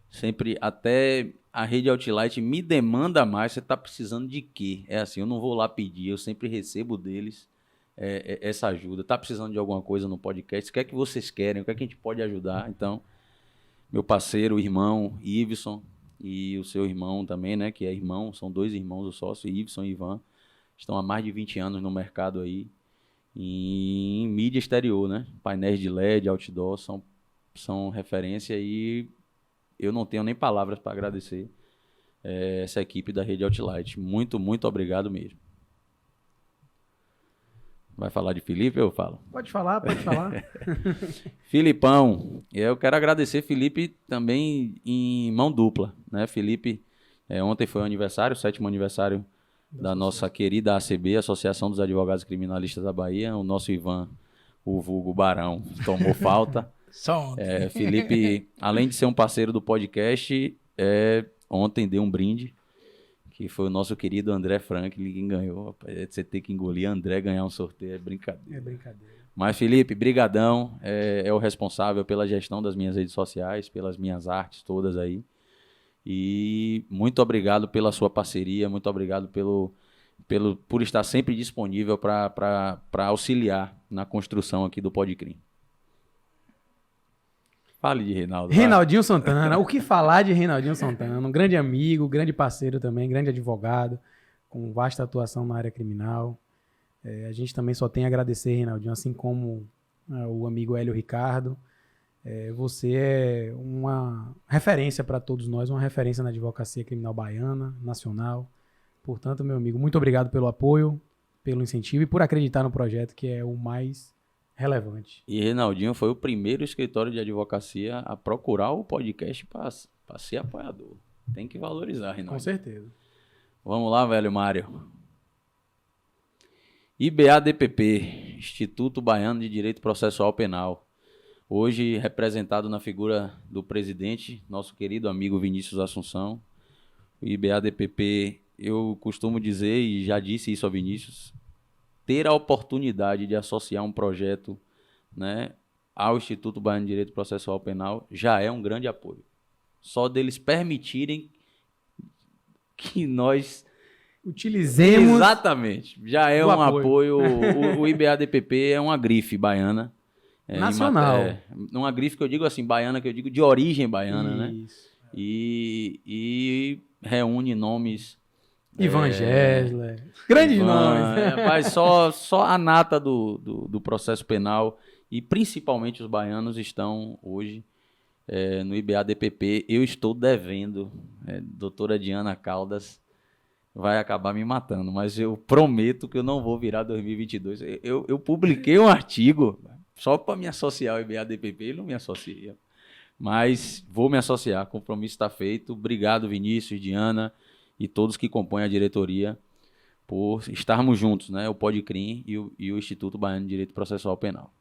sempre até a Rede Outlight me demanda mais. Você está precisando de quê? É assim, eu não vou lá pedir, eu sempre recebo deles essa ajuda. Está precisando de alguma coisa no podcast? O que é que vocês querem? O que é que a gente pode ajudar? Então, meu parceiro, o irmão Iveson, e o seu irmão também, né, que é irmão, são 2 irmãos do sócio, Iveson e Ivan, estão há mais de 20 anos no mercado aí, em mídia exterior, né? Painéis de LED, outdoor, são referência e eu não tenho nem palavras para agradecer essa equipe da Rede Outlight. Muito, muito obrigado mesmo. Vai falar de Felipe ou eu falo? Pode falar. Filipão, eu quero agradecer Felipe também em mão dupla, né? Felipe, ontem foi o aniversário, o 7º aniversário da nossa querida ACB, Associação dos Advogados Criminalistas da Bahia. O nosso Ivan, o vulgo Barão, tomou falta. Só ontem. Felipe, além de ser um parceiro do podcast, ontem deu um brinde, que foi o nosso querido André Franklin quem ganhou. Você ter que engolir André ganhar um sorteio é brincadeira. Mas Felipe, brigadão, é o responsável pela gestão das minhas redes sociais, pelas minhas artes todas aí. E muito obrigado pela sua parceria, muito obrigado por estar sempre disponível para auxiliar na construção aqui do Podcrim. Fale de Reinaldo. Reinaldinho Santana, o que falar de Reinaldinho Santana? Um grande amigo, grande parceiro também, grande advogado, com vasta atuação na área criminal. A gente também só tem a agradecer, Reinaldinho, assim como o amigo Hélio Ricardo. Você é uma referência para todos nós, uma referência na advocacia criminal baiana, nacional. Portanto, meu amigo, muito obrigado pelo apoio, pelo incentivo e por acreditar no projeto, que é o mais relevante. E Reinaldinho foi o primeiro escritório de advocacia a procurar o podcast para ser apoiador. Tem que valorizar, Reinaldinho. Com certeza. Vamos lá, velho Mário. IBA-DPP, Instituto Baiano de Direito Processual Penal. Hoje representado na figura do presidente, nosso querido amigo Vinícius Assunção. O IBA-DPP, eu costumo dizer, e já disse isso a Vinícius, ter a oportunidade de associar um projeto, né, ao Instituto Baiano de Direito Processual Penal já é um grande apoio. Só deles permitirem que nós Utilizemos. Exatamente. Já é o um apoio. O IBADPP é uma grife baiana. Nacional. Uma grife que eu digo assim, baiana, que eu digo de origem baiana, né? Isso. E reúne nomes. Ivan Gessler. Grandes nomes. Rapaz, só a nata do processo penal e principalmente os baianos estão hoje no IBADPP. Eu estou devendo. Doutora Diana Caldas vai acabar me matando, mas eu prometo que eu não vou virar 2022. Eu publiquei um artigo só para me associar ao IBADPP, ele não me associa. Mas vou me associar, o compromisso está feito. Obrigado, Vinícius, Diana e todos que compõem a diretoria por estarmos juntos, né? O Podcrim e o Instituto Baiano de Direito Processual Penal.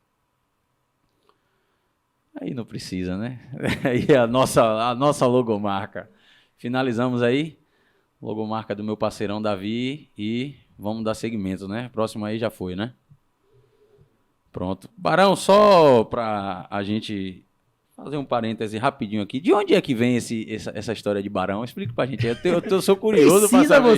Aí não precisa, né? Aí a nossa logomarca. Finalizamos aí. Logomarca do meu parceirão Davi e vamos dar seguimento, né? Próximo aí já foi, né? Pronto. Barão, só para a gente fazer um parêntese rapidinho aqui. De onde é que vem essa história de Barão? Explica pra gente. Eu sou curioso pra saber.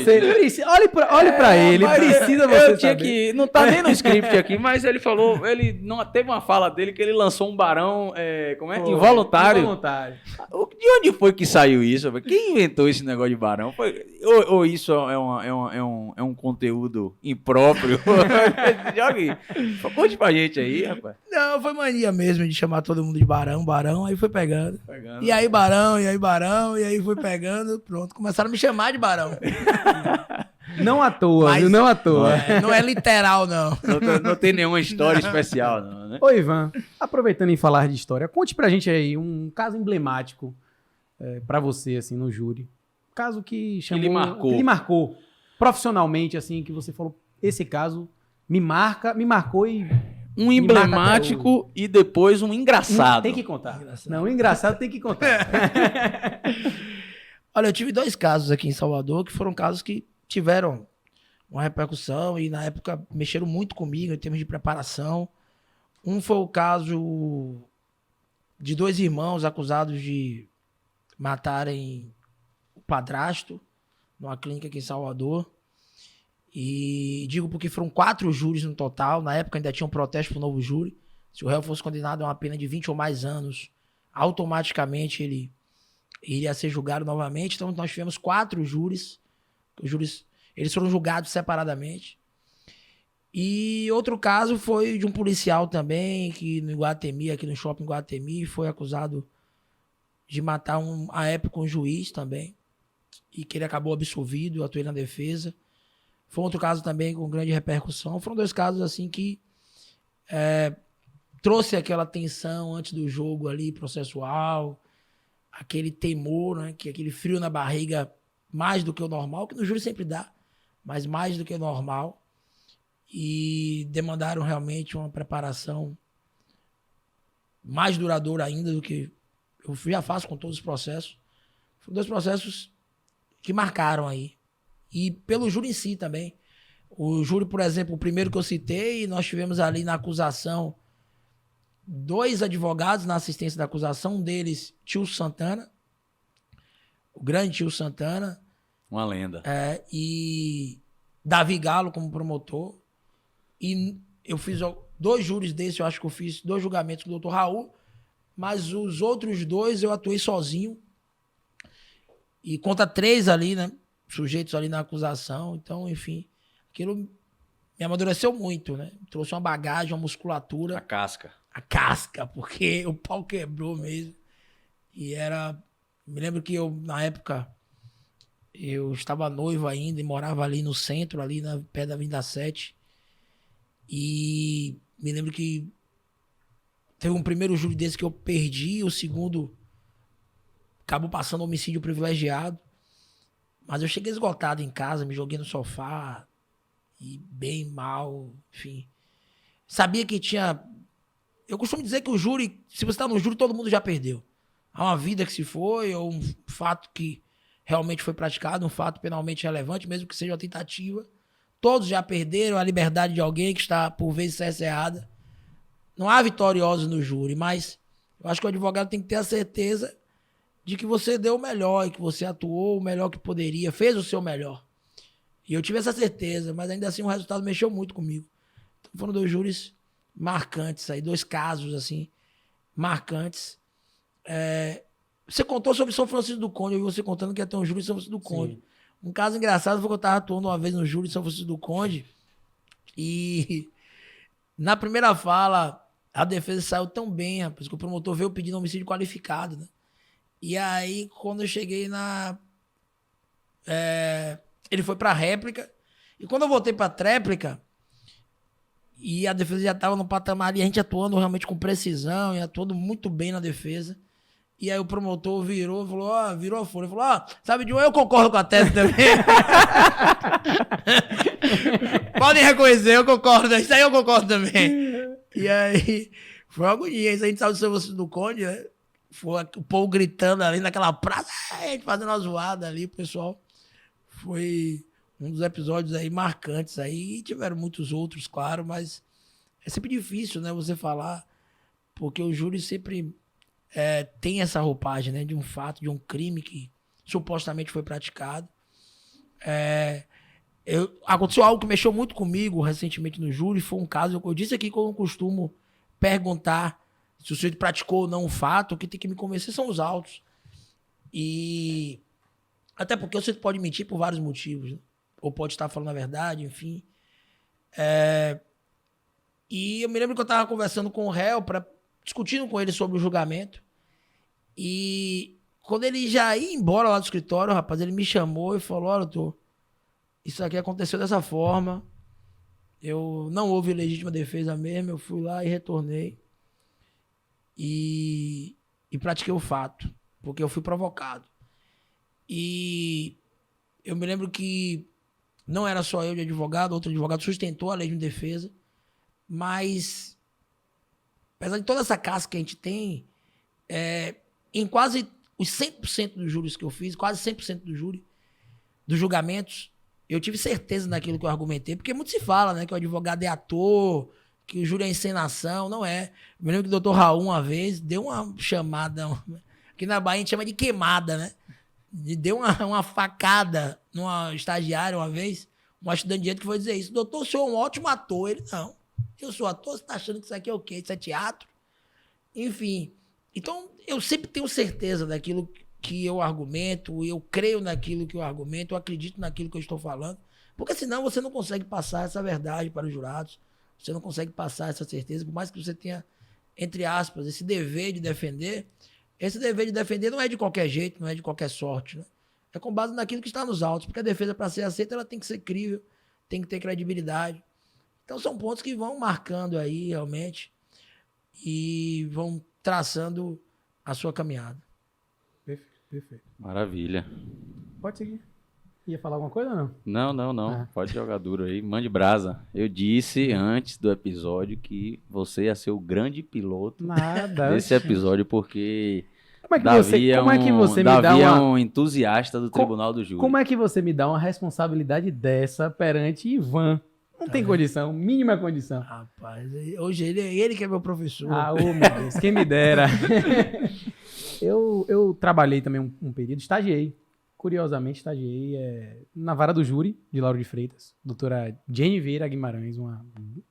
Olhe pra ele. Precisa você eu tinha que... Não tá nem no script aqui, mas ele falou... Ele não teve uma fala dele que ele lançou um Barão... como é? Involuntário. De onde foi que saiu isso? Quem inventou esse negócio de Barão? Ou isso é um conteúdo impróprio? Jogue. Conte pra gente aí, rapaz. Não, foi mania mesmo de chamar todo mundo de Barão, aí foi pegando. E aí Barão, e aí foi pegando, pronto. Começaram a me chamar de Barão. Não à toa, mas, não à toa. Não é literal, não. Não tem nenhuma história especial, não, né? Ô, Ivan, aproveitando em falar de história, conte pra gente aí um caso emblemático pra você, assim, no júri. Um caso que chamou... Que lhe marcou profissionalmente, assim, que você falou, esse caso me marcou e... Um emblemático e depois um engraçado. Tem que contar. Não, o engraçado tem que contar. Olha, eu tive 2 casos aqui em Salvador que foram casos que tiveram uma repercussão e na época mexeram muito comigo em termos de preparação. Um foi o caso de 2 irmãos acusados de matarem o padrasto numa clínica aqui em Salvador. E digo porque foram 4 júris no total. Na época ainda tinha um protesto para o novo júri. Se o réu fosse condenado a uma pena de 20 ou mais anos, automaticamente ele iria ser julgado novamente. Então nós tivemos 4 júris. Eles foram julgados separadamente. E outro caso foi de um policial também, que no Iguatemi, aqui no shopping Iguatemi, foi acusado de matar à época um juiz também. E que ele acabou absolvido, eu atuei na defesa. Foi outro caso também com grande repercussão. Foram 2 casos assim que trouxe aquela tensão antes do jogo ali, processual, aquele temor, né? Aquele frio na barriga mais do que o normal, que no júri sempre dá, mas mais do que o normal. E demandaram realmente uma preparação mais duradoura ainda do que eu já faço com todos os processos. Foram 2 processos que marcaram aí. E pelo júri em si também. O júri, por exemplo, o primeiro que eu citei, nós tivemos ali na acusação 2 advogados na assistência da acusação, um deles, Tio Santana, o grande Tio Santana. Uma lenda. E Davi Galo como promotor. E eu fiz 2 júris desses, eu acho que eu fiz 2 julgamentos com o Dr. Raul, mas os outros 2 eu atuei sozinho. E contra 3 ali, né? Sujeitos ali na acusação. Então, enfim, aquilo me amadureceu muito, né? Trouxe uma bagagem, uma musculatura. A casca, porque o pau quebrou mesmo. E me lembro que na época, eu estava noivo ainda e morava ali no centro, ali na pé da Avenida 7. E me lembro que teve um primeiro júri desse que eu perdi, o segundo acabou passando homicídio privilegiado. Mas eu cheguei esgotado em casa, me joguei no sofá e bem mal, enfim. Sabia que tinha... Eu costumo dizer que o júri, se você está no júri, todo mundo já perdeu. Há uma vida que se foi, ou um fato que realmente foi praticado, um fato penalmente relevante, mesmo que seja uma tentativa. Todos já perderam a liberdade de alguém que está, por vezes, cerceada. Não há vitoriosos no júri, mas eu acho que o advogado tem que ter a certeza de que você deu o melhor e que você atuou o melhor que poderia, fez o seu melhor. E eu tive essa certeza, mas ainda assim o resultado mexeu muito comigo. Então foram 2 júris marcantes aí, 2 casos, assim, marcantes. Você contou sobre São Francisco do Conde, eu vi você contando que ia ter um júri em São Francisco do Conde. Sim. Um caso engraçado foi que eu estava atuando uma vez no júri de São Francisco do Conde e na primeira fala a defesa saiu tão bem, rapaz, que o promotor veio pedindo homicídio qualificado, né? E aí, quando eu cheguei ele foi pra réplica, e quando eu voltei pra tréplica, e a defesa já tava no patamar, e a gente atuando realmente com precisão, e atuando muito bem na defesa. E aí o promotor virou e falou, virou a folha. Falou, sabe de um, eu concordo com a tese também. Podem reconhecer, eu concordo. Isso aí eu concordo também. E aí, foi uma agonia. Isso a gente saiu do São Francisco do Conde, né? Foi o povo gritando ali naquela praça, a gente fazendo uma zoada ali, pessoal. Foi um dos episódios aí marcantes aí. E tiveram muitos outros, claro, mas é sempre difícil, né, você falar, porque o júri sempre... tem essa roupagem, né, de um fato, de um crime que supostamente foi praticado. Aconteceu algo que mexeu muito comigo recentemente no júri, foi um caso, eu disse aqui que eu não costumo perguntar se o sujeito praticou ou não o fato, o que tem que me convencer são os autos. E até porque o sujeito pode mentir por vários motivos, né? Ou pode estar falando a verdade, enfim. E eu me lembro que eu estava conversando com o réu, discutindo com ele sobre o julgamento. E quando ele já ia embora lá do escritório, rapaz, ele me chamou e falou, olha, doutor, isso aqui aconteceu dessa forma. Eu não houve legítima defesa mesmo, eu fui lá e retornei. E pratiquei o fato, porque eu fui provocado. E eu me lembro que não era só eu de advogado, outro advogado sustentou a legítima defesa, mas apesar de toda essa casca que a gente tem, em quase os 100% dos júris que eu fiz, quase 100% do júri, dos julgamentos, eu tive certeza naquilo que eu argumentei, porque muito se fala, né, que o advogado é ator, que o júri é encenação, não é. Eu me lembro que o doutor Raul, uma vez, deu uma chamada, que na Bahia a gente chama de queimada, né? Deu uma facada numa estagiária uma vez, uma estudante de direito que foi dizer isso, doutor, o senhor é um ótimo ator. Ele, não, eu sou ator, você tá achando que isso aqui é o quê? Isso é teatro? Enfim, então eu sempre tenho certeza daquilo que eu argumento, eu creio naquilo que eu argumento, eu acredito naquilo que eu estou falando, porque senão você não consegue passar essa verdade para os jurados, você não consegue passar essa certeza, por mais que você tenha, entre aspas, esse dever de defender, esse dever de defender não é de qualquer jeito, não é de qualquer sorte, né? É com base naquilo que está nos autos, porque a defesa, para ser aceita, ela tem que ser crível, tem que ter credibilidade. Então são pontos que vão marcando aí, realmente, e vão traçando a sua caminhada. Perfeito. Maravilha. Pode seguir. Ia falar alguma coisa ou não? Não. Pode jogar duro aí. Mande brasa. Eu disse antes do episódio que você ia ser o grande piloto desse episódio, porque Davi é um entusiasta do Tribunal do Júri. Como é que você me dá uma responsabilidade dessa perante Ivan? Não tem condição, mínima condição. Rapaz, hoje ele que é meu professor. Meu Deus, quem me dera. Eu trabalhei também um período, curiosamente estagiei na vara do júri de Lauro de Freitas, doutora Jenny Vieira Guimarães, uma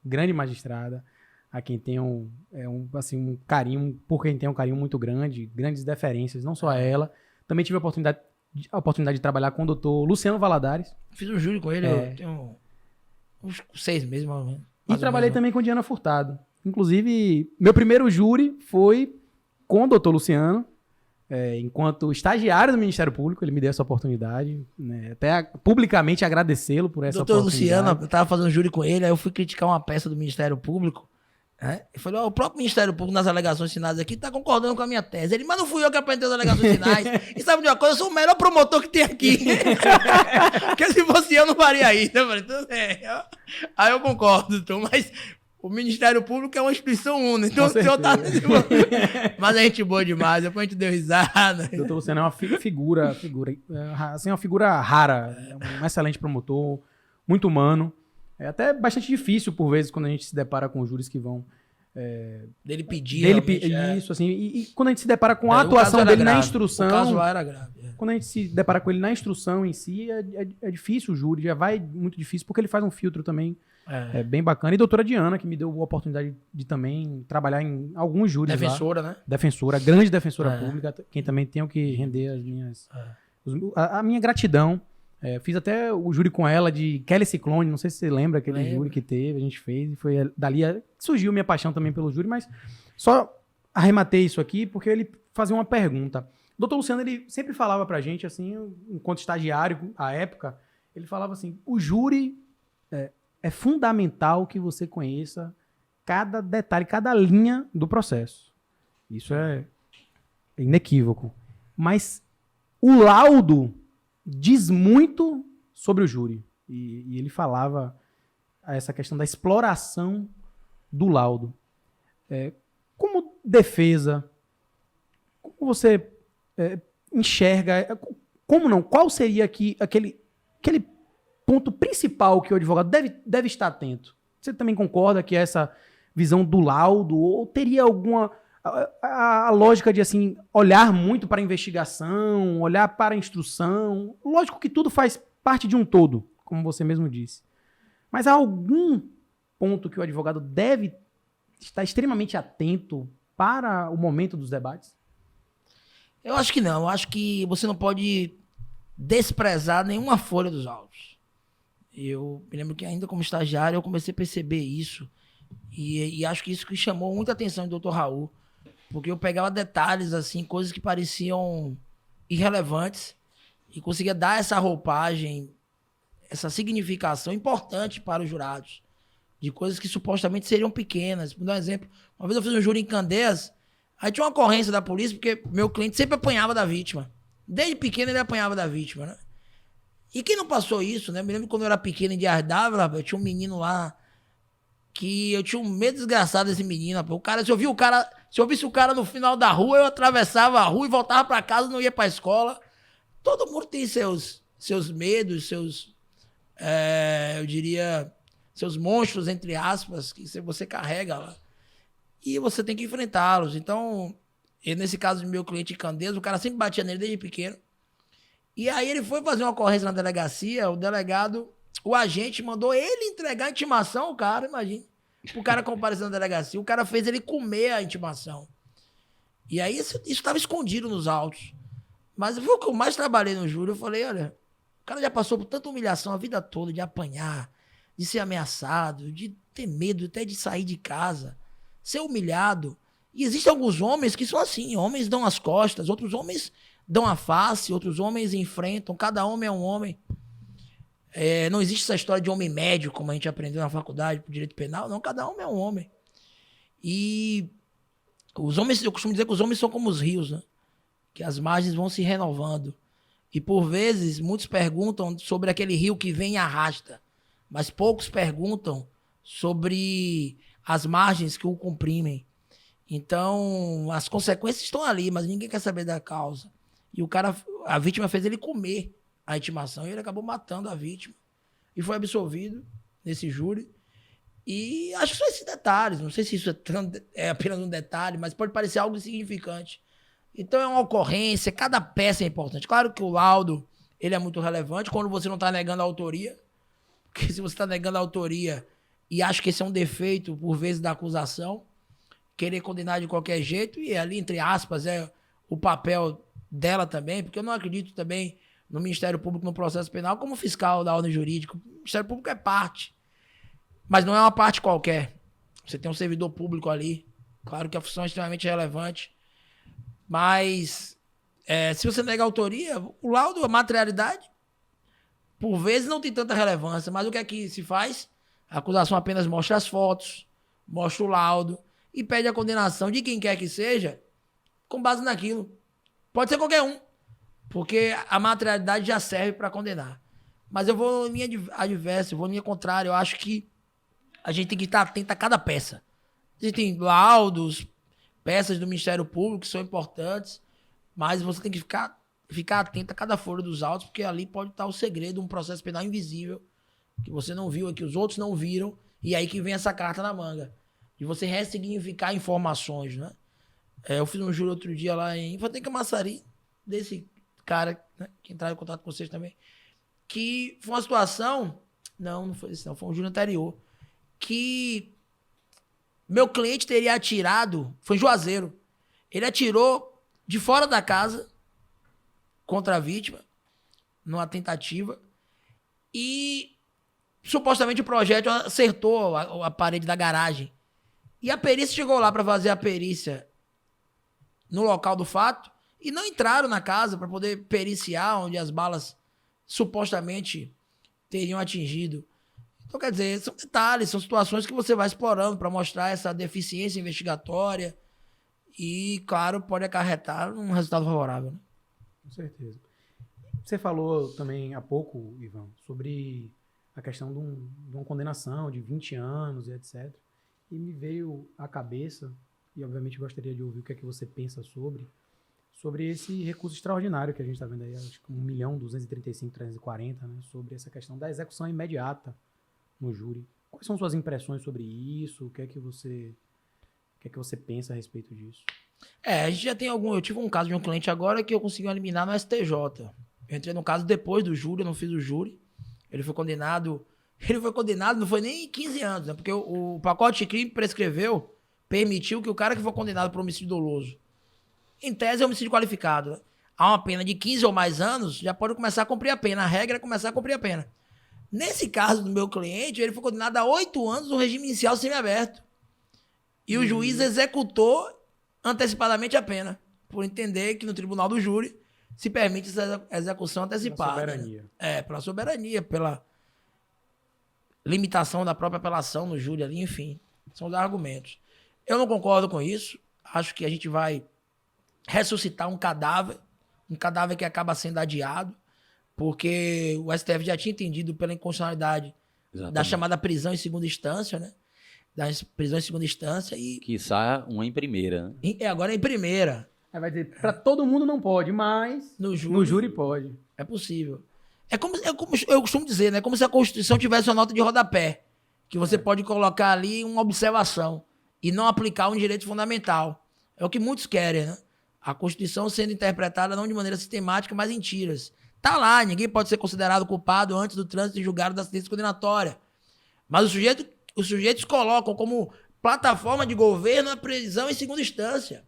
grande magistrada, a quem tem um carinho, por quem tem um carinho muito grande, grandes deferências, não só a ela. Também tive a oportunidade de trabalhar com o doutor Luciano Valadares. Fiz um júri com ele, eu tenho uns 6 meses, mais ou menos. E trabalhei também com Diana Furtado. Inclusive, meu primeiro júri foi com o doutor Luciano, enquanto estagiário do Ministério Público. Ele me deu essa oportunidade, né? Até publicamente agradecê-lo por essa oportunidade. Doutor Luciano, eu estava fazendo júri com ele, aí eu fui criticar uma peça do Ministério Público, né? Eu falei, o próprio Ministério Público, nas alegações finais aqui, está concordando com a minha tese. Ele, mas não fui eu que apresentei as alegações finais. E sabe de uma coisa? Eu sou o melhor promotor que tem aqui. Porque se fosse eu, não faria isso. Eu falei, tudo bem. Aí eu concordo, doutor, mas o Ministério Público é uma instituição única. Então o senhor tá... Mas a gente boa demais, depois a gente deu risada. O doutor Luciano é uma figura, assim, uma figura rara, um excelente promotor, muito humano. É até bastante difícil, por vezes, quando a gente se depara com júris que vão... Dele pedir, isso, assim, e quando a gente se depara com a atuação dele na instrução... O caso lá era grave. quando a gente se depara com ele na instrução em si, é difícil o júri, já vai muito difícil, porque ele faz um filtro também bem bacana. E a doutora Diana, que me deu a oportunidade de também trabalhar em alguns júris Defensora, lá. né? Defensora, grande defensora pública, quem também tenho que render as minhas... A minha gratidão. Fiz até o júri com ela de Kelly Ciclone, não sei se você lembra aquele júri que teve, a gente fez, e foi dali surgiu minha paixão também pelo júri, mas só arrematei isso aqui porque ele fazia uma pergunta. O doutor Luciano, ele sempre falava pra gente, assim, enquanto estagiário, à época, ele falava assim, o júri é fundamental que você conheça cada detalhe, cada linha do processo. Isso é inequívoco. Mas o laudo diz muito sobre o júri. E ele falava essa questão da exploração do laudo. Como defesa, como você enxerga, como não? Qual seria aquele ponto principal que o advogado deve estar atento? Você também concorda que essa visão do laudo, ou teria alguma... A lógica de, assim, olhar muito para a investigação, olhar para a instrução. Lógico que tudo faz parte de um todo, como você mesmo disse. Mas há algum ponto que o advogado deve estar extremamente atento para o momento dos debates? Eu acho que não. Eu acho que você não pode desprezar nenhuma folha dos autos. Eu me lembro que ainda como estagiário eu comecei a perceber isso. E acho que isso que chamou muita atenção do Dr. Raul. Porque eu pegava detalhes, assim, coisas que pareciam irrelevantes e conseguia dar essa roupagem, essa significação importante para os jurados, de coisas que supostamente seriam pequenas. Por dar um exemplo, uma vez eu fiz um júri em Candeias, aí tinha uma ocorrência da polícia, porque meu cliente sempre apanhava da vítima. Desde pequeno ele apanhava da vítima, né? E quem não passou isso, né? Me lembro quando eu era pequeno em Dias d'Ávila, eu tinha um menino lá que eu tinha um medo desgraçado desse menino. O cara, se eu visse o cara no final da rua, eu atravessava a rua e voltava para casa, não ia para a escola. Todo mundo tem seus medos, eu diria, seus monstros, entre aspas, que você carrega lá. E você tem que enfrentá-los. Então, nesse caso do meu cliente Candeias, o cara sempre batia nele desde pequeno. E aí ele foi fazer uma ocorrência na delegacia, o agente mandou ele entregar a intimação ao cara, imagina. O cara comparecer na delegacia, o cara fez ele comer a intimação. E aí isso estava escondido nos autos. Mas foi o que eu mais trabalhei no júri. Eu falei, olha, o cara já passou por tanta humilhação a vida toda, de apanhar, de ser ameaçado, de ter medo até de sair de casa, ser humilhado. E existem alguns homens que são assim, homens dão as costas, outros homens dão a face, outros homens enfrentam, cada homem é um homem. Não existe essa história de homem médio, como a gente aprendeu na faculdade por direito penal. Não, cada homem é um homem. E os homens, eu costumo dizer que os homens são como os rios, né? Que as margens vão se renovando. E por vezes, muitos perguntam sobre aquele rio que vem e arrasta, mas poucos perguntam sobre as margens que o comprimem. Então, as consequências estão ali, mas ninguém quer saber da causa. E a vítima fez ele comer a intimação e ele acabou matando a vítima. E foi absolvido nesse júri. E acho que são esses detalhes. Não sei se isso é apenas um detalhe, mas pode parecer algo insignificante. Então é uma ocorrência, cada peça é importante. Claro que o laudo ele é muito relevante quando você não está negando a autoria. Porque se você está negando a autoria e acha que esse é um defeito, por vezes, da acusação, querer condenar de qualquer jeito, e ali, entre aspas, é o papel dela também, porque eu não acredito também no Ministério Público, no processo penal, como fiscal da ordem jurídica. O Ministério Público é parte, mas não é uma parte qualquer. Você tem um servidor público ali, claro que a função é extremamente relevante, mas se você nega a autoria, o laudo, a materialidade, por vezes não tem tanta relevância, mas o que é que se faz? A acusação apenas mostra as fotos, mostra o laudo e pede a condenação de quem quer que seja com base naquilo. Pode ser qualquer um, porque a materialidade já serve para condenar. Mas eu vou em linha adversa, eu vou em linha contrária. Eu acho que a gente tem que estar atento a cada peça. Existem laudos, peças do Ministério Público que são importantes, mas você tem que ficar atento a cada folha dos autos, porque ali pode estar o segredo, um processo penal invisível, que você não viu, que os outros não viram, e aí que vem essa carta na manga, de você ressignificar informações, né? Eu fiz um júri outro dia lá em Infanteria Camaçari, desse cara, né, que entraram em contato com vocês também, que foi uma situação, não foi isso não, foi um júri anterior, que meu cliente teria atirado, foi em Juazeiro, ele atirou de fora da casa contra a vítima, numa tentativa, e supostamente o projétil acertou a parede da garagem. E a perícia chegou lá para fazer a perícia no local do fato e não entraram na casa para poder periciar onde as balas supostamente teriam atingido. Então, quer dizer, são detalhes, são situações que você vai explorando para mostrar essa deficiência investigatória e, claro, pode acarretar um resultado favorável. Né? Com certeza. Você falou também há pouco, Ivan, sobre a questão de uma condenação de 20 anos e etc. E me veio à cabeça, e obviamente gostaria de ouvir o que é que você pensa sobre esse recurso extraordinário que a gente está vendo aí, acho que 1.235.340, né, sobre essa questão da execução imediata no júri. Quais são suas impressões sobre isso? O que é que você pensa a respeito disso? A gente já tem eu tive um caso de um cliente agora que eu consegui eliminar no STJ. Eu entrei no caso depois do júri, eu não fiz o júri. Ele foi condenado, não foi nem 15 anos, né? Porque o pacote de crime prescreveu, permitiu que o cara que for condenado por homicídio doloso, em tese é homicídio qualificado, né? Há uma pena de 15 ou mais anos, já pode começar a cumprir a pena. A regra é começar a cumprir a pena. Nesse caso do meu cliente, ele foi condenado a 8 anos no regime inicial semiaberto. E o juiz executou antecipadamente a pena, por entender que no tribunal do júri se permite essa execução antecipada. Pela soberania. Né? Pela soberania, pela limitação da própria apelação no júri ali, enfim. São os argumentos. Eu não concordo com isso. Acho que a gente vai ressuscitar um cadáver que acaba sendo adiado, porque o STF já tinha entendido pela inconstitucionalidade da chamada prisão em segunda instância, né? Da prisão em segunda instância e... Quiçá uma em primeira, né? Agora é em primeira. Aí vai dizer, para todo mundo não pode, mas no júri pode. É possível. É como eu costumo dizer, né? Como se a Constituição tivesse uma nota de rodapé, que você pode colocar ali uma observação e não aplicar um direito fundamental. É o que muitos querem, né? A Constituição sendo interpretada não de maneira sistemática, mas em tiras. Tá lá, ninguém pode ser considerado culpado antes do trânsito e julgado da sentença condenatória. Mas os sujeitos colocam como plataforma de governo a prisão em segunda instância.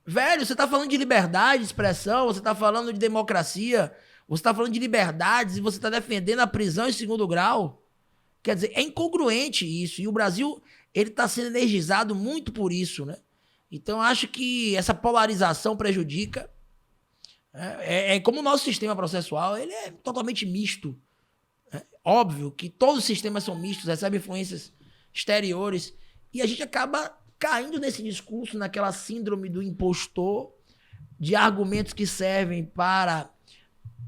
Velho, você tá falando de liberdade de expressão, você tá falando de democracia, você tá falando de liberdades e você tá defendendo a prisão em segundo grau. Quer dizer, é incongruente isso. E o Brasil, ele tá sendo energizado muito por isso, né? Então, acho que essa polarização prejudica. Como o nosso sistema processual, ele é totalmente misto. Óbvio que todos os sistemas são mistos, recebem influências exteriores. E a gente acaba caindo nesse discurso, naquela síndrome do impostor, de argumentos que servem para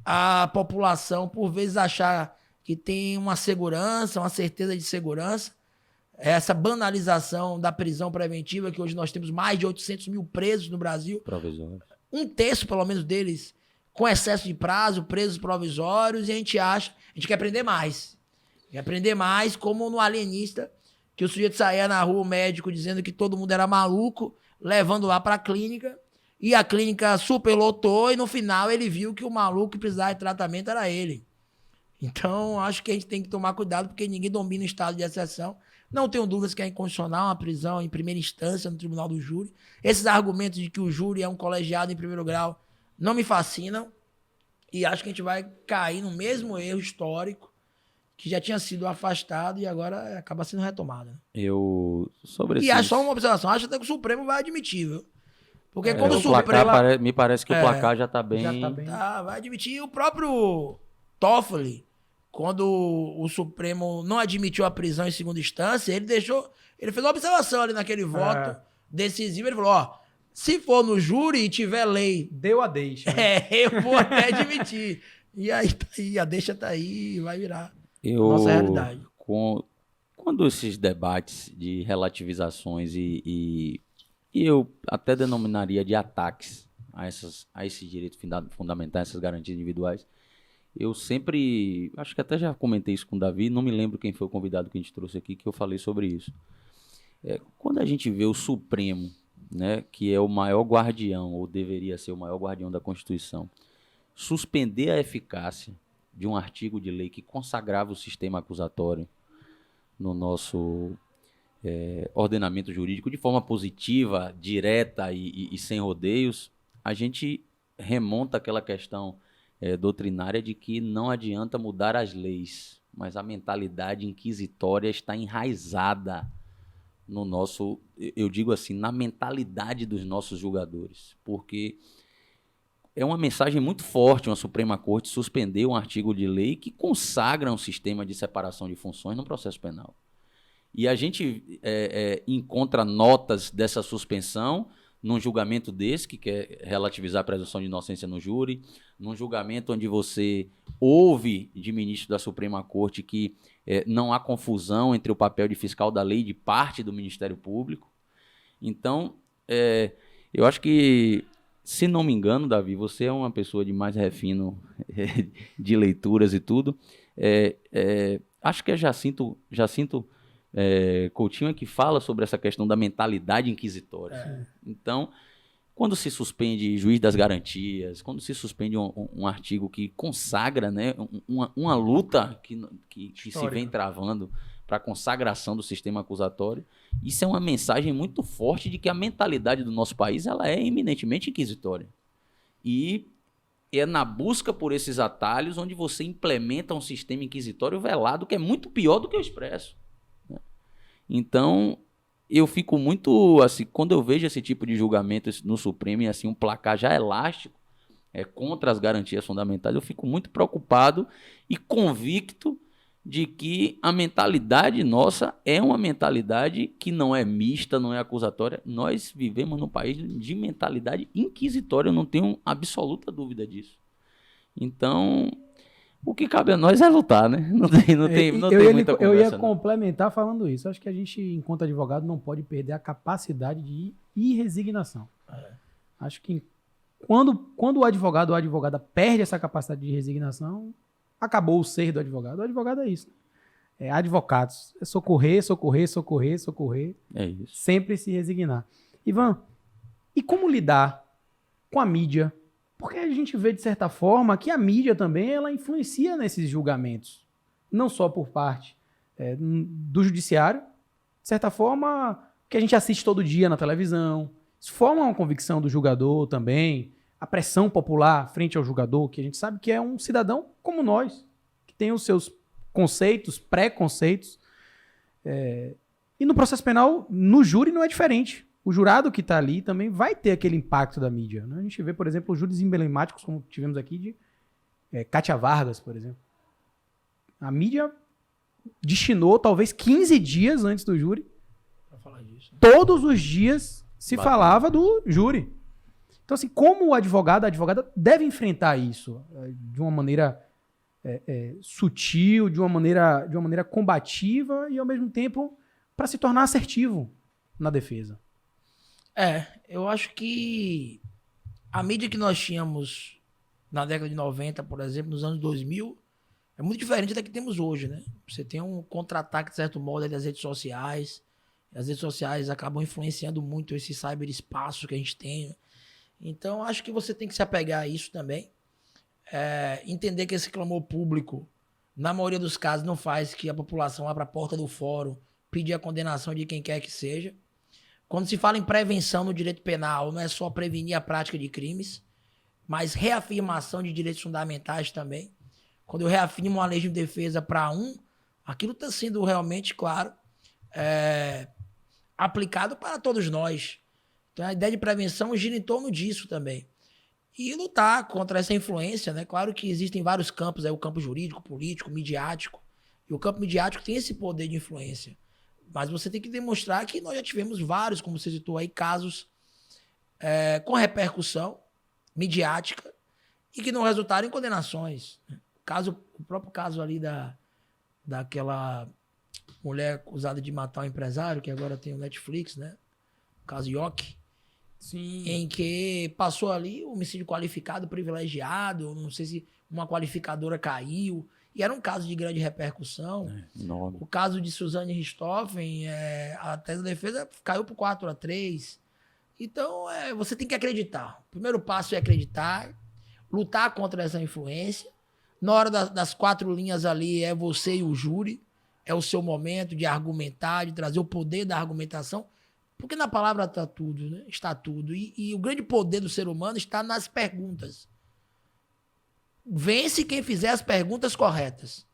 a população, por vezes, achar que tem uma segurança, uma certeza de segurança. Essa banalização da prisão preventiva, que hoje nós temos mais de 800 mil presos no Brasil. Provisórios. Um terço, pelo menos, deles com excesso de prazo, presos provisórios, e a gente quer aprender mais. Quer aprender mais, como no Alienista, que o sujeito saía na rua, o médico, dizendo que todo mundo era maluco, levando lá para a clínica, e a clínica superlotou, e no final ele viu que o maluco que precisava de tratamento era ele. Então, acho que a gente tem que tomar cuidado, porque ninguém domina o estado de exceção. Não tenho dúvidas que é inconstitucional uma prisão em primeira instância no tribunal do júri. Esses argumentos de que o júri é um colegiado em primeiro grau não me fascinam, e acho que a gente vai cair no mesmo erro histórico que já tinha sido afastado e agora acaba sendo retomado. Né? E só uma observação, acho até que o Supremo vai admitir, viu? Porque quando o Supremo... me parece que o placar já está bem... vai admitir. E o próprio Toffoli, quando o Supremo não admitiu a prisão em segunda instância, ele fez uma observação ali naquele voto decisivo, ele falou, se for no júri e tiver lei... Deu a deixa. Né? Eu vou até admitir. E aí, a deixa tá aí, vai virar nossa realidade. Quando esses debates de relativizações e eu até denominaria de ataques a esses direitos fundamentais, essas garantias individuais, eu sempre, acho que até já comentei isso com o Davi, não me lembro quem foi o convidado que a gente trouxe aqui, que eu falei sobre isso. Quando a gente vê o Supremo né, que é o maior guardião, ou deveria ser o maior guardião da Constituição, suspender a eficácia de um artigo de lei que consagrava o sistema acusatório no nosso ordenamento jurídico de forma positiva, direta e sem rodeios, a gente remonta àquela questão doutrinária de que não adianta mudar as leis, mas a mentalidade inquisitória está enraizada no nosso, eu digo assim, na mentalidade dos nossos julgadores, porque é uma mensagem muito forte uma Suprema Corte suspender um artigo de lei que consagra um sistema de separação de funções no processo penal. E a gente encontra notas dessa suspensão num julgamento desse, que quer relativizar a presunção de inocência no júri, num julgamento onde você ouve de ministro da Suprema Corte que não há confusão entre o papel de fiscal da lei e de parte do Ministério Público. Então, eu acho que, se não me engano, Davi, você é uma pessoa de mais refino de leituras e tudo. Acho que é Jacinto Coutinho é que fala sobre essa questão da mentalidade inquisitória. Então, quando se suspende juiz das garantias, quando se suspende um artigo que consagra, né, uma luta que se vem travando para a consagração do sistema acusatório, isso é uma mensagem muito forte de que a mentalidade do nosso país ela é eminentemente inquisitória. E é na busca por esses atalhos onde você implementa um sistema inquisitório velado que é muito pior do que o expresso. Então, eu fico muito, assim, quando eu vejo esse tipo de julgamento no Supremo e assim, um placar já elástico contra as garantias fundamentais, eu fico muito preocupado e convicto de que a mentalidade nossa é uma mentalidade que não é mista, não é acusatória. Nós vivemos num país de mentalidade inquisitória, eu não tenho absoluta dúvida disso. Então, o que cabe a nós é lutar, né? Não tem muita conversa. Eu ia complementar falando isso. Acho que a gente, enquanto advogado, não pode perder a capacidade de resignação. Acho que quando o advogado ou a advogada perde essa capacidade de resignação, acabou o ser do advogado. O advogado é isso. Advocados. É socorrer, socorrer, socorrer, socorrer. É isso. Sempre se resignar. Ivan, e como lidar com a mídia? Porque a gente vê, de certa forma, que a mídia também ela influencia nesses julgamentos. Não só por parte do judiciário, de certa forma, que a gente assiste todo dia na televisão. Isso forma uma convicção do julgador também, a pressão popular frente ao julgador, que a gente sabe que é um cidadão como nós, que tem os seus conceitos, preconceitos. E no processo penal, no júri, não é diferente. O jurado que está ali também vai ter aquele impacto da mídia. Né? A gente vê, por exemplo, os júris emblemáticos, como tivemos aqui, de Cátia Vargas, por exemplo. A mídia destinou talvez 15 dias antes do júri. Pra falar disso. Todos os dias se falava do júri. Então, assim, como o advogado, a advogada deve enfrentar isso de uma maneira sutil, de uma maneira combativa e, ao mesmo tempo, para se tornar assertivo na defesa. Eu acho que a mídia que nós tínhamos na década de 90, por exemplo, nos anos 2000, é muito diferente da que temos hoje, né? Você tem um contra-ataque, de certo modo, das redes sociais. As redes sociais acabam influenciando muito esse cyberespaço que a gente tem. Então, acho que você tem que se apegar a isso também. Entender que esse clamor público, na maioria dos casos, não faz que a população vá para a porta do fórum pedir a condenação de quem quer que seja. Quando se fala em prevenção no direito penal, não é só prevenir a prática de crimes, mas reafirmação de direitos fundamentais também. Quando eu reafirmo uma lei de defesa para aquilo está sendo realmente, claro, aplicado para todos nós. Então a ideia de prevenção gira em torno disso também. E lutar contra essa influência, né? Claro que existem vários campos, o campo jurídico, político, midiático. E o campo midiático tem esse poder de influência. Mas você tem que demonstrar que nós já tivemos vários, como você citou aí, casos com repercussão midiática e que não resultaram em condenações. O próprio caso ali daquela mulher acusada de matar o empresário, que agora tem o Netflix, né? O caso Yoki. Sim. Em que passou ali o homicídio qualificado, privilegiado, não sei se uma qualificadora caiu, e era um caso de grande repercussão. O caso de Suzane Richthofen, a tese da defesa caiu por 4-3. Então, você tem que acreditar. O primeiro passo é acreditar, lutar contra essa influência. Na hora das 4 linhas ali, é você e o júri. É o seu momento de argumentar, de trazer o poder da argumentação. Porque na palavra está tudo, né? Está tudo. E o grande poder do ser humano está nas perguntas. Vence quem fizer as perguntas corretas.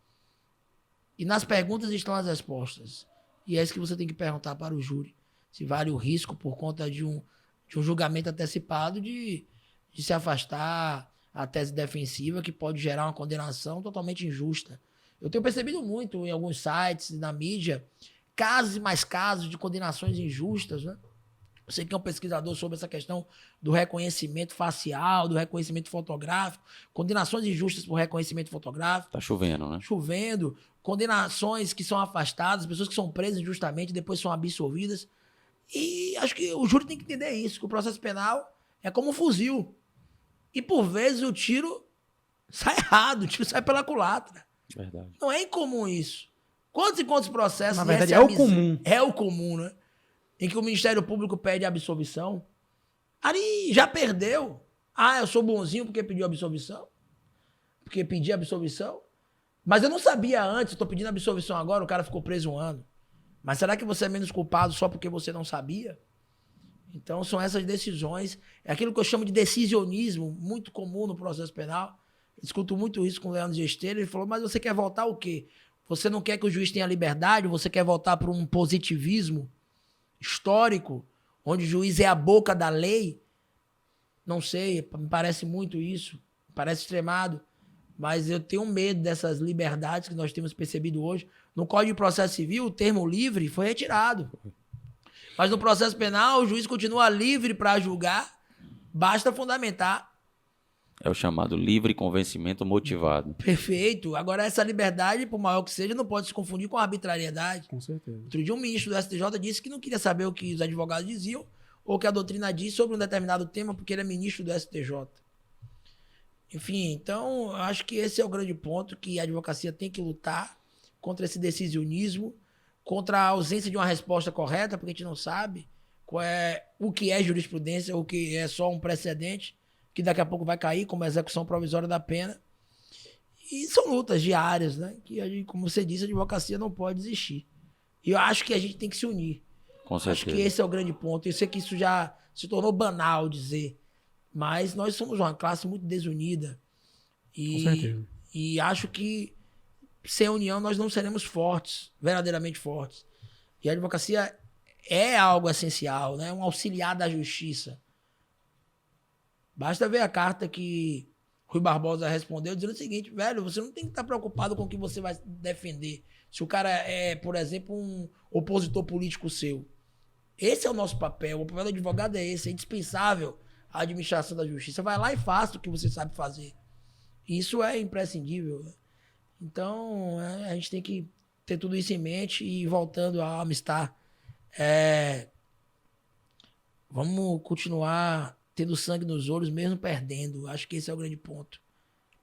E nas perguntas estão as respostas. E é isso que você tem que perguntar para o júri. Se vale o risco por conta de um julgamento antecipado de se afastar a tese defensiva, que pode gerar uma condenação totalmente injusta. Eu tenho percebido muito em alguns sites, na mídia, casos e mais casos de condenações injustas, né? Você que é um pesquisador sobre essa questão do reconhecimento facial, do reconhecimento fotográfico, condenações injustas por reconhecimento fotográfico. Tá chovendo, né? Chovendo, condenações que são afastadas, pessoas que são presas injustamente, depois são absolvidas. E acho que o júri tem que entender isso, que o processo penal é como um fuzil. E por vezes o tiro sai errado, o tiro sai pela culatra. Verdade. Não é incomum isso. Quantos e quantos processos... Na verdade, é o comum. É o comum, né? Em que o Ministério Público pede absolvição. Ali já perdeu. Ah, eu sou bonzinho porque pediu absolvição. Porque pedi absolvição. Mas eu não sabia antes, eu tô pedindo absolvição agora, o cara ficou preso 1 ano. Mas será que você é menos culpado só porque você não sabia? Então são essas decisões. É aquilo que eu chamo de decisionismo, muito comum no processo penal. Eu discuto muito isso com o Leandro Gesteira. Ele falou, mas você quer voltar o quê? Você não quer que o juiz tenha liberdade? Você quer voltar para um positivismo histórico, onde o juiz é a boca da lei? Não sei, me parece muito isso. Me parece extremado. Mas eu tenho medo dessas liberdades que nós temos percebido hoje. No Código de Processo Civil, o termo livre foi retirado. Mas no processo penal, o juiz continua livre para julgar, basta fundamentar. É o chamado livre convencimento motivado. Perfeito. Agora, essa liberdade, por maior que seja, não pode se confundir com a arbitrariedade. Com certeza. Outro dia, um ministro do STJ disse que não queria saber o que os advogados diziam ou o que a doutrina diz sobre um determinado tema, porque ele é ministro do STJ. Enfim, então, eu acho que esse é o grande ponto, que a advocacia tem que lutar contra esse decisionismo, contra a ausência de uma resposta correta, porque a gente não sabe o que é jurisprudência, o que é só um precedente, que daqui a pouco vai cair como execução provisória da pena. E são lutas diárias, né? Que, como você disse, a advocacia não pode desistir. E eu acho que a gente tem que se unir. Com certeza. Acho que esse é o grande ponto. Eu sei que isso já se tornou banal dizer, mas nós somos uma classe muito desunida. Com certeza. E acho que sem união nós não seremos fortes, verdadeiramente fortes. E a advocacia é algo essencial, né? Um auxiliar da justiça. Basta ver a carta que Rui Barbosa respondeu dizendo o seguinte, velho, você não tem que estar preocupado com o que você vai defender. Se o cara é, por exemplo, um opositor político seu. Esse é o nosso papel. O papel do advogado é esse. É indispensável a administração da justiça. Vai lá e faça o que você sabe fazer. Isso é imprescindível. Então, a gente tem que ter tudo isso em mente. E voltando ao Amistar, vamos continuar tendo sangue nos olhos, mesmo perdendo. Acho que esse é o grande ponto.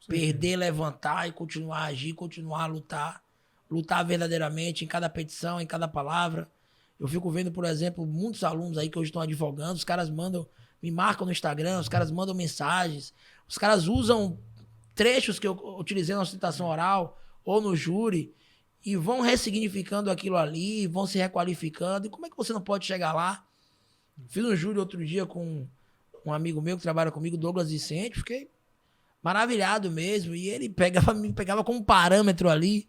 Perder, levantar e continuar a agir, continuar a lutar. Lutar verdadeiramente em cada petição, em cada palavra. Eu fico vendo, por exemplo, muitos alunos aí que hoje estão advogando, os caras me marcam no Instagram, os caras mandam mensagens, os caras usam trechos que eu utilizei na citação oral ou no júri e vão ressignificando aquilo ali, vão se requalificando. E como é que você não pode chegar lá? Fiz um júri outro dia com um amigo meu que trabalha comigo, Douglas Vicente, fiquei maravilhado mesmo. E ele me pegava como parâmetro ali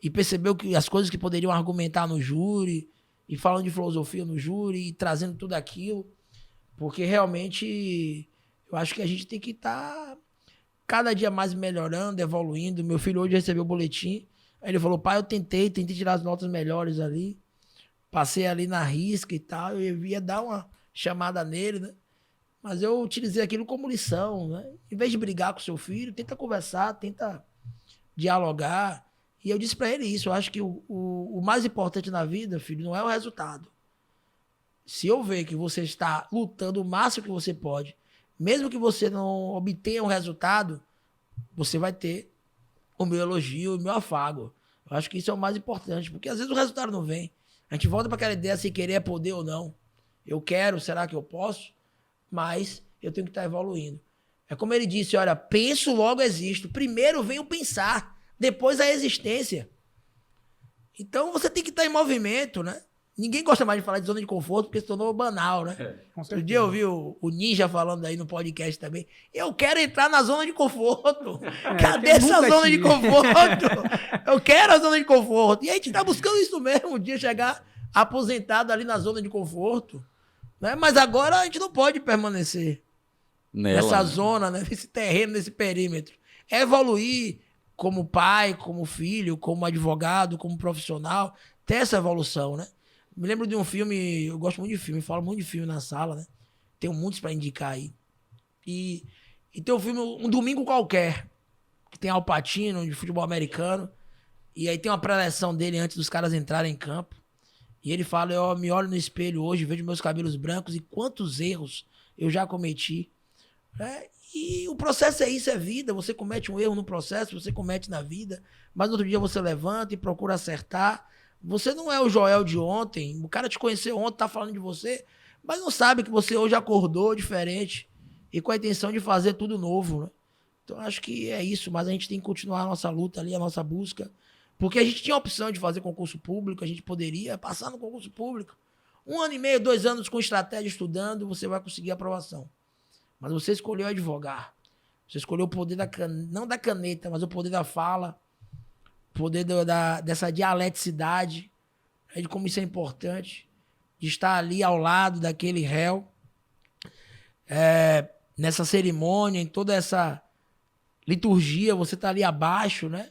e percebeu que as coisas que poderiam argumentar no júri, e falando de filosofia no júri, e trazendo tudo aquilo, porque realmente eu acho que a gente tem que estar cada dia mais melhorando, evoluindo. Meu filho hoje recebeu o boletim, aí ele falou, pai, eu tentei tirar as notas melhores ali, passei ali na risca e tal, eu ia dar uma chamada nele, né? Mas eu utilizei aquilo como lição, né? Em vez de brigar com seu filho, tenta conversar, tenta dialogar. E eu disse para ele isso, eu acho que o mais importante na vida, filho, não é o resultado. Se eu ver que você está lutando o máximo que você pode, mesmo que você não obtenha um resultado, você vai ter o meu elogio, o meu afago. Eu acho que isso é o mais importante, porque às vezes o resultado não vem. A gente volta para aquela ideia se querer é poder ou não. Eu quero, será que eu posso? mas eu tenho que estar evoluindo. É como ele disse, olha, penso, logo existo. Primeiro vem o pensar, depois a existência. Então você tem que estar em movimento, né? Ninguém gosta mais de falar de zona de conforto porque se tornou banal, né? Outro dia eu vi o Ninja falando aí no podcast também. Eu quero entrar na zona de conforto. Cadê essa zona de conforto? Eu quero a zona de conforto. E a gente tá buscando isso mesmo, um dia chegar aposentado ali na zona de conforto. Né? Mas agora a gente não pode permanecer nessa zona, né? Nesse terreno, nesse perímetro. É evoluir como pai, como filho, como advogado, como profissional. Ter essa evolução, né? Me lembro de um filme, eu gosto muito de filme, falo muito de filme na sala, né? Tenho muitos pra indicar aí. E tem um filme, Um Domingo Qualquer, que tem Al Pacino, de futebol americano. E aí tem uma preleção dele antes dos caras entrarem em campo. E ele fala, eu me olho no espelho hoje, vejo meus cabelos brancos e quantos erros eu já cometi. E o processo é isso, é vida. Você comete um erro no processo, você comete na vida. Mas no outro dia você levanta e procura acertar. Você não é o Joel de ontem. O cara te conheceu ontem, tá falando de você, mas não sabe que você hoje acordou diferente e com a intenção de fazer tudo novo, né? Então acho que é isso, mas a gente tem que continuar a nossa luta ali, a nossa busca. Porque a gente tinha a opção de fazer concurso público, a gente poderia passar no concurso público. 1 ano e meio, 2 anos com estratégia estudando, você vai conseguir aprovação. Mas você escolheu advogar. Você escolheu o poder não da caneta, mas o poder da fala, o poder dessa dialeticidade, de como isso é importante, de estar ali ao lado daquele réu, nessa cerimônia, em toda essa liturgia, você está ali abaixo, né?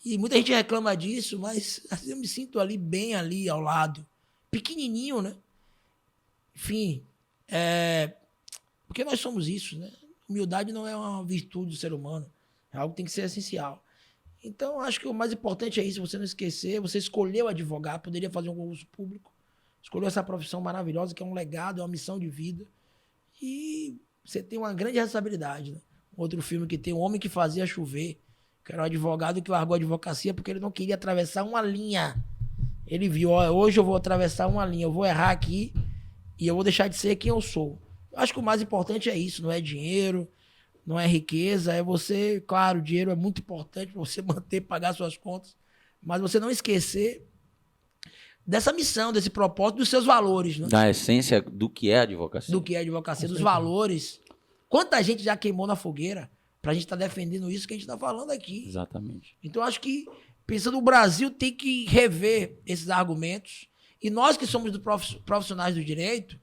E muita gente reclama disso, mas eu me sinto ali, bem ali ao lado. Pequenininho, né? Enfim, porque nós somos isso, né? Humildade não é uma virtude do ser humano. É algo que tem que ser essencial. Então, acho que o mais importante é isso, você não esquecer. Você escolheu advogar, poderia fazer um concurso público. Escolheu essa profissão maravilhosa, que é um legado, é uma missão de vida. E você tem uma grande responsabilidade, né? Outro filme que tem Um Homem que Fazia Chover, que era um advogado que largou a advocacia porque ele não queria atravessar uma linha. Ele viu, ó, hoje eu vou atravessar uma linha, eu vou errar aqui e eu vou deixar de ser quem eu sou. Eu acho que o mais importante é isso, não é dinheiro, não é riqueza, é você, claro, o dinheiro é muito importante para você manter, pagar suas contas, mas você não esquecer dessa missão, desse propósito, dos seus valores, né? Da essência do que é a advocacia. Do que é a advocacia, dos valores. Quanta gente já queimou na fogueira pra gente estar defendendo isso que a gente tá falando aqui. Exatamente. Então, acho que, pensando no Brasil, tem que rever esses argumentos. E nós que somos profissionais do direito,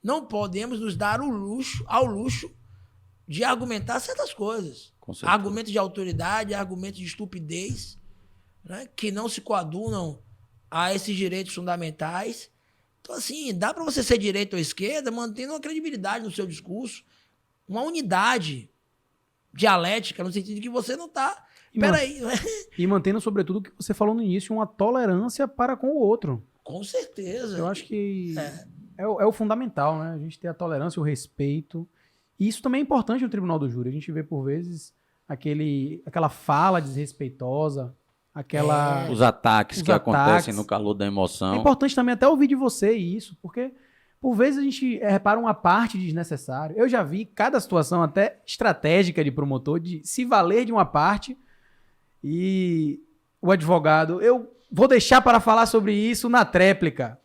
não podemos nos dar ao luxo de argumentar certas coisas. Argumentos de autoridade, argumentos de estupidez, né, que não se coadunam a esses direitos fundamentais. Então, assim, dá para você ser direita ou esquerda, mantendo uma credibilidade no seu discurso, uma unidade dialética, no sentido de que você não está... Peraí. E mantendo, sobretudo, o que você falou no início, uma tolerância para com o outro. Com certeza. Eu acho que é o fundamental, né? A gente ter a tolerância, o respeito. E isso também é importante no tribunal do júri. A gente vê, por vezes, aquela fala desrespeitosa, os ataques que acontecem no calor da emoção. É importante também até ouvir de você isso, porque por vezes a gente repara uma parte desnecessária. Eu já vi cada situação até estratégica de promotor de se valer de uma parte e o advogado, eu vou deixar para falar sobre isso na tréplica.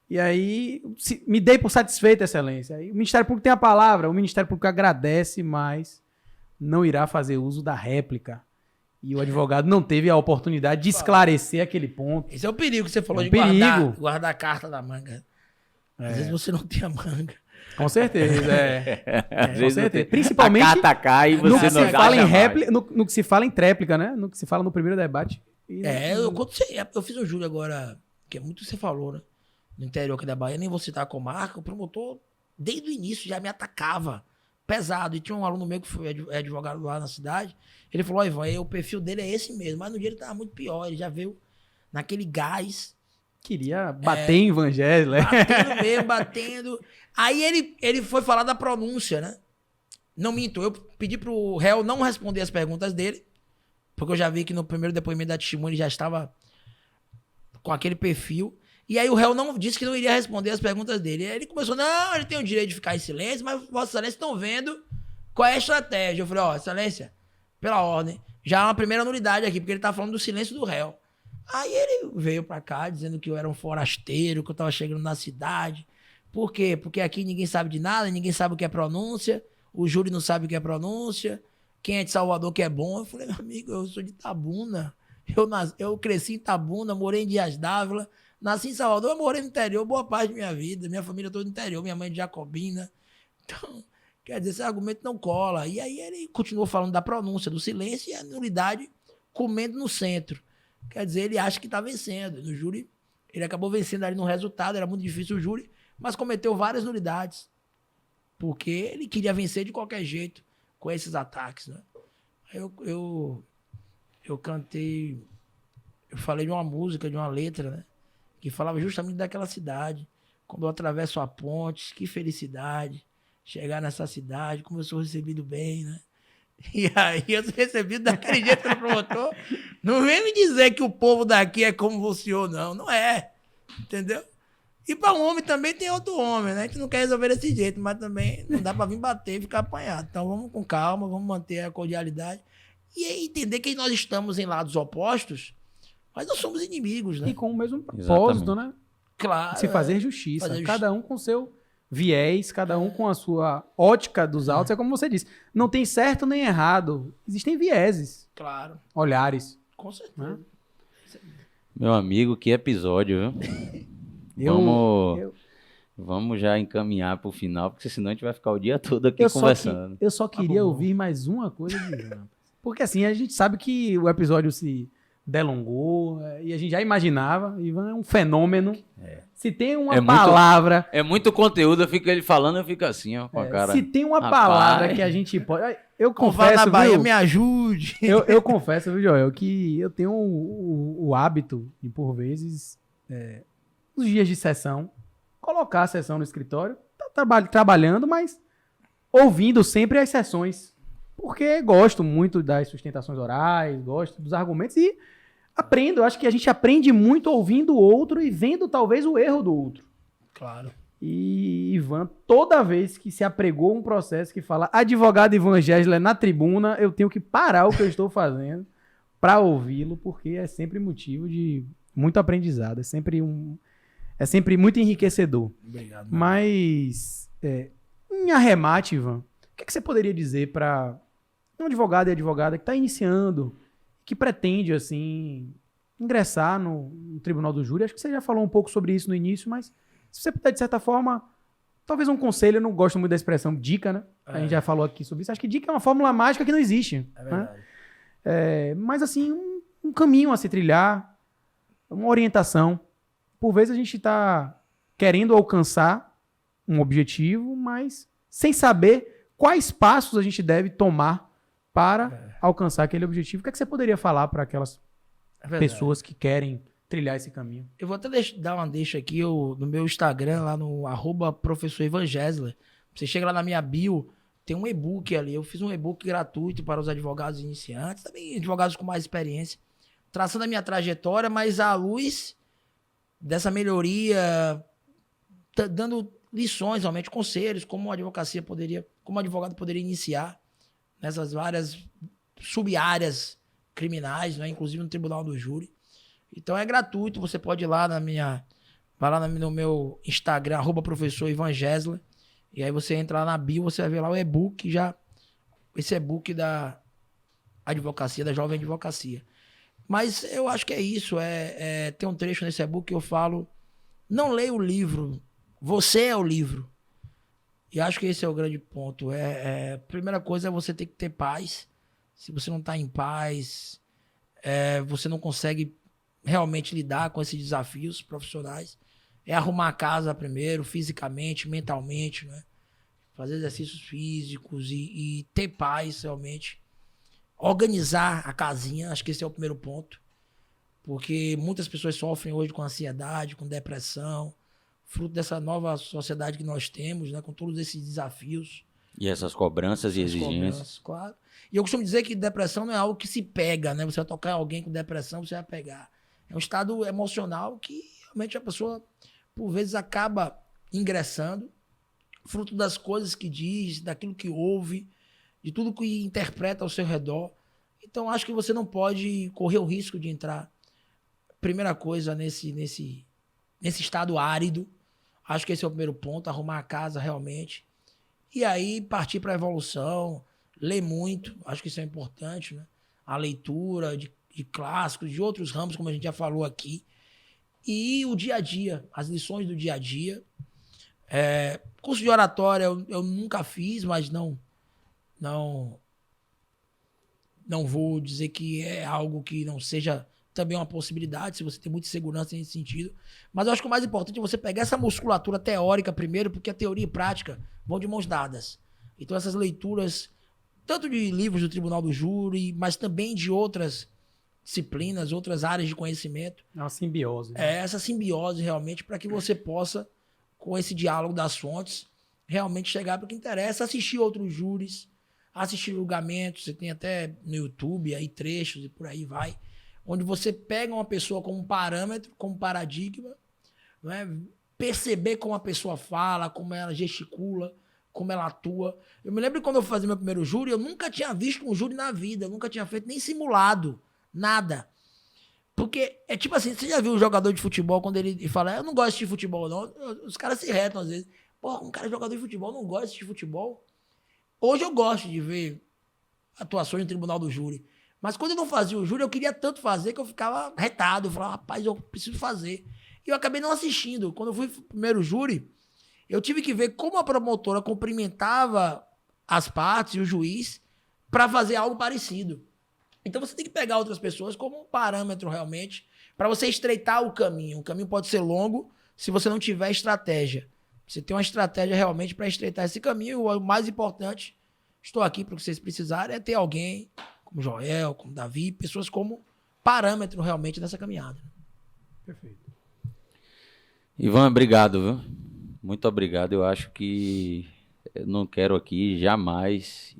E aí me dei por satisfeito, excelência. Aí o Ministério Público tem a palavra, o Ministério Público agradece, mas não irá fazer uso da réplica. E o advogado não teve a oportunidade de esclarecer aquele ponto. Esse é o perigo que você falou, de guardar a carta da manga. Às vezes você não tem a manga. Com certeza, Às vezes certeza. Principalmente a carta cai e você não fala em réplica, no que se fala em tréplica, né? No que se fala no primeiro debate. Eu fiz um júri agora, que é muito o que você falou, né? No interior aqui da Bahia, nem vou citar a comarca, o promotor, desde o início, já me atacava pesado. E tinha um aluno meu que foi advogado lá na cidade. Ele falou, Ivan, o perfil dele é esse mesmo. Mas no dia ele tava muito pior, ele já veio naquele gás. Queria bater em evangelho, né? Batendo mesmo, batendo. Aí ele foi falar da pronúncia, né? Não minto, eu pedi pro réu não responder as perguntas dele, porque eu já vi que no primeiro depoimento da testemunha ele já estava com aquele perfil. E aí o réu não disse que não iria responder as perguntas dele. E aí ele começou, não, ele tem o direito de ficar em silêncio, mas Vossa Excelência estão vendo qual é a estratégia. Eu falei, ó, Excelência, pela ordem, já é uma primeira nulidade aqui, porque ele tá falando do silêncio do réu. Aí ele veio pra cá dizendo que eu era um forasteiro, que eu tava chegando na cidade. Por quê? Porque aqui ninguém sabe de nada, ninguém sabe o que é pronúncia, o júri não sabe o que é pronúncia, quem é de Salvador que é bom. Eu falei, meu amigo, eu sou de Itabuna. Eu cresci em Itabuna, morei em Dias d'Ávila, nasci em Salvador, eu morei no interior boa parte da minha vida, minha família toda no interior, minha mãe de Jacobina. Então, quer dizer, esse argumento não cola. E aí ele continuou falando da pronúncia, do silêncio e a nulidade comendo no centro. Quer dizer, ele acha que está vencendo. No júri, ele acabou vencendo ali no resultado, era muito difícil o júri, mas cometeu várias nulidades. Porque ele queria vencer de qualquer jeito com esses ataques, né? Eu cantei, eu falei de uma música, de uma letra, né? Que falava justamente daquela cidade. Quando eu atravesso a ponte, que felicidade chegar nessa cidade, como eu sou recebido bem, né? E aí eu sou recebido daquele jeito pelo promotor. Não vem me dizer que o povo daqui é como o senhor, não. Não é. Entendeu? E para um homem também tem outro homem, né? Que não quer resolver desse jeito, mas também não dá para vir bater e ficar apanhado. Então vamos com calma, vamos manter a cordialidade e entender que nós estamos em lados opostos, mas nós somos inimigos, né? E com o mesmo propósito, né? Claro. Se fazer justiça. Cada um com seu viés, cada um com a sua ótica dos autos. É como você disse, não tem certo nem errado. Existem vieses. Claro. Olhares. Com certeza. Né? Meu amigo, que episódio, viu? Vamos já encaminhar pro final, porque senão a gente vai ficar o dia todo aqui conversando. Eu só queria ouvir mais uma coisa de Ivan. Porque assim, a gente sabe que o episódio se delongou e a gente já imaginava. Ivan é um fenômeno. Se tem uma palavra... É muito conteúdo, eu fico ele falando, eu fico assim, ó, com a cara. Se tem uma palavra que a gente pode... Eu confesso, na Bahia, viu? me ajude. Eu confesso, viu, Joel, que eu tenho o hábito, e por vezes, nos dias de sessão, colocar a sessão no escritório, trabalhando, mas ouvindo sempre as sessões. Porque gosto muito das sustentações orais, gosto dos argumentos e aprendo. Acho que a gente aprende muito ouvindo o outro e vendo talvez o erro do outro. Claro. E Ivan, toda vez que se apregou um processo que fala advogado Ivan Gessler na tribuna, eu tenho que parar o que eu estou fazendo para ouvi-lo, porque é sempre motivo de muito aprendizado. É sempre muito enriquecedor. Obrigado. Mas, em arremate, Ivan, o que você poderia dizer para um advogado e advogada que está iniciando, que pretende, assim, ingressar no Tribunal do Júri? Acho que você já falou um pouco sobre isso no início, mas se você puder, de certa forma, talvez um conselho, eu não gosto muito da expressão dica, né? A gente já falou aqui sobre isso. Acho que dica é uma fórmula mágica que não existe. É verdade. Né? Mas, assim, um caminho a se trilhar, uma orientação. Por vezes a gente está querendo alcançar um objetivo, mas sem saber quais passos a gente deve tomar para alcançar aquele objetivo. O que é que você poderia falar para aquelas pessoas que querem trilhar esse caminho? Eu vou até dar uma deixa aqui no meu Instagram, lá no @professor Ivan Gessler. Você chega lá na minha bio, tem um e-book ali. Eu fiz um e-book gratuito para os advogados iniciantes, também advogados com mais experiência, traçando a minha trajetória, mas à luz dessa melhoria, dando lições, realmente, conselhos, como a advocacia como o advogado poderia iniciar nessas várias sub-áreas criminais, né? Inclusive no Tribunal do Júri. Então é gratuito, você pode ir lá vai lá no meu Instagram, @professor Ivan Gessler, e aí você entra lá na bio, você vai ver lá o e-book, esse e-book da advocacia, da jovem advocacia. Mas eu acho que é isso, tem um trecho nesse e-book que eu falo, não leia o livro, você é o livro. E acho que esse é o grande ponto. A primeira coisa é você ter que ter paz. Se você não está em paz, você não consegue realmente lidar com esses desafios profissionais. É arrumar a casa primeiro, fisicamente, mentalmente, né? Fazer exercícios físicos e ter paz realmente. Organizar a casinha, acho que esse é o primeiro ponto. Porque muitas pessoas sofrem hoje com ansiedade, com depressão, fruto dessa nova sociedade que nós temos, né? Com todos esses desafios. E essas cobranças e exigências. Claro. E eu costumo dizer que depressão não é algo que se pega, né? Você vai tocar alguém com depressão, você vai pegar. É um estado emocional que realmente a pessoa, por vezes, acaba ingressando, fruto das coisas que diz, daquilo que ouve, de tudo que interpreta ao seu redor. Então, acho que você não pode correr o risco de entrar, primeira coisa, nesse estado árido. Acho que esse é o primeiro ponto, arrumar a casa realmente. E aí partir para a evolução, ler muito, acho que isso é importante, né? A leitura de clássicos, de outros ramos, como a gente já falou aqui. E o dia a dia, as lições do dia a dia. Curso de oratória eu nunca fiz, mas não vou dizer que é algo que não seja também uma possibilidade, se você tem muita segurança nesse sentido. Mas eu acho que o mais importante é você pegar essa musculatura teórica primeiro, porque a teoria e prática vão de mãos dadas. Então essas leituras, tanto de livros do Tribunal do Júri, mas também de outras disciplinas, outras áreas de conhecimento. É uma simbiose. Né? Essa simbiose realmente, para que você possa, com esse diálogo das fontes, realmente chegar para o que interessa, assistir outros júris, assistir julgamentos, você tem até no YouTube aí trechos e por aí vai, onde você pega uma pessoa como parâmetro, como paradigma, né? Perceber como a pessoa fala, como ela gesticula, como ela atua. Eu me lembro que quando eu fazia meu primeiro júri, eu nunca tinha visto um júri na vida, eu nunca tinha feito nem simulado, nada. Porque é tipo assim, você já viu um jogador de futebol quando ele fala, eu não gosto de futebol não, os caras se retam às vezes. Pô, um cara jogador de futebol não gosta de futebol. Hoje eu gosto de ver atuações no Tribunal do Júri. Mas quando eu não fazia o júri, eu queria tanto fazer que eu ficava retado. Eu falava, rapaz, eu preciso fazer. E eu acabei não assistindo. Quando eu fui pro primeiro júri, eu tive que ver como a promotora cumprimentava as partes e o juiz para fazer algo parecido. Então você tem que pegar outras pessoas como um parâmetro realmente para você estreitar o caminho. O caminho pode ser longo se você não tiver estratégia. Você tem uma estratégia realmente para estreitar esse caminho. O mais importante, estou aqui para o que vocês precisarem, é ter alguém como Joel, como Davi, pessoas como parâmetro realmente nessa caminhada. Perfeito. Ivan, obrigado, viu? Muito obrigado. Eu acho que eu não quero aqui jamais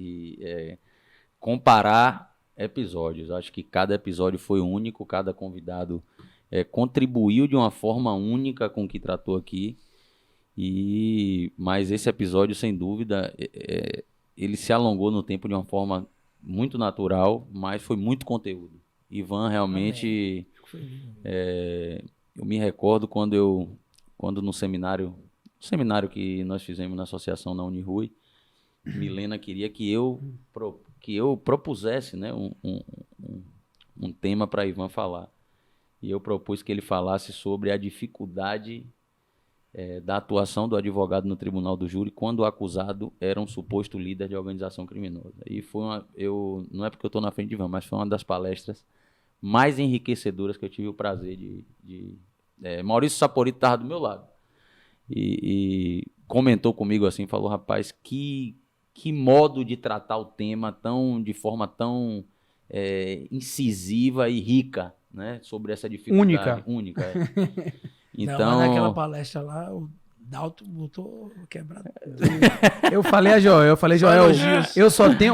comparar episódios. Acho que cada episódio foi único, cada convidado contribuiu de uma forma única com o que tratou aqui. Mas esse episódio, sem dúvida, ele se alongou no tempo de uma forma muito natural, mas foi muito conteúdo. Ivan, realmente, eu me recordo quando no seminário que nós fizemos na associação na Unirui, Milena queria que eu propusesse, né, um tema para Ivan falar. E eu propus que ele falasse sobre a dificuldade da atuação do advogado no Tribunal do Júri quando o acusado era um suposto líder de organização criminosa. E não é porque eu estou na frente de Ivan, mas foi uma das palestras mais enriquecedoras que eu tive o prazer Maurício Saporito estava do meu lado e comentou comigo assim, falou, rapaz, que modo de tratar o tema de forma tão incisiva e rica, né, sobre essa dificuldade única. Então, não, mas naquela palestra lá, o Dalton botou quebrado. Eu falei, Joel,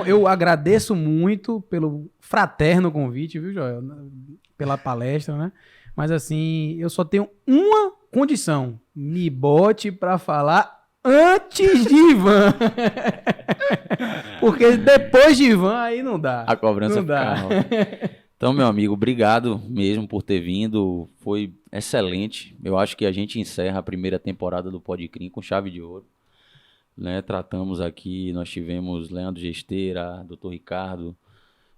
eu agradeço muito pelo fraterno convite, viu, Joel? Pela palestra, né? Mas assim, eu só tenho uma condição: me bote pra falar antes de Ivan. Porque depois de Ivan, aí não dá. A cobrança fica. Então, meu amigo, obrigado mesmo por ter vindo. Foi excelente. Eu acho que a gente encerra a primeira temporada do Podcrim com chave de ouro. Né? Tratamos aqui, nós tivemos Leandro Gesteira, Dr. Ricardo,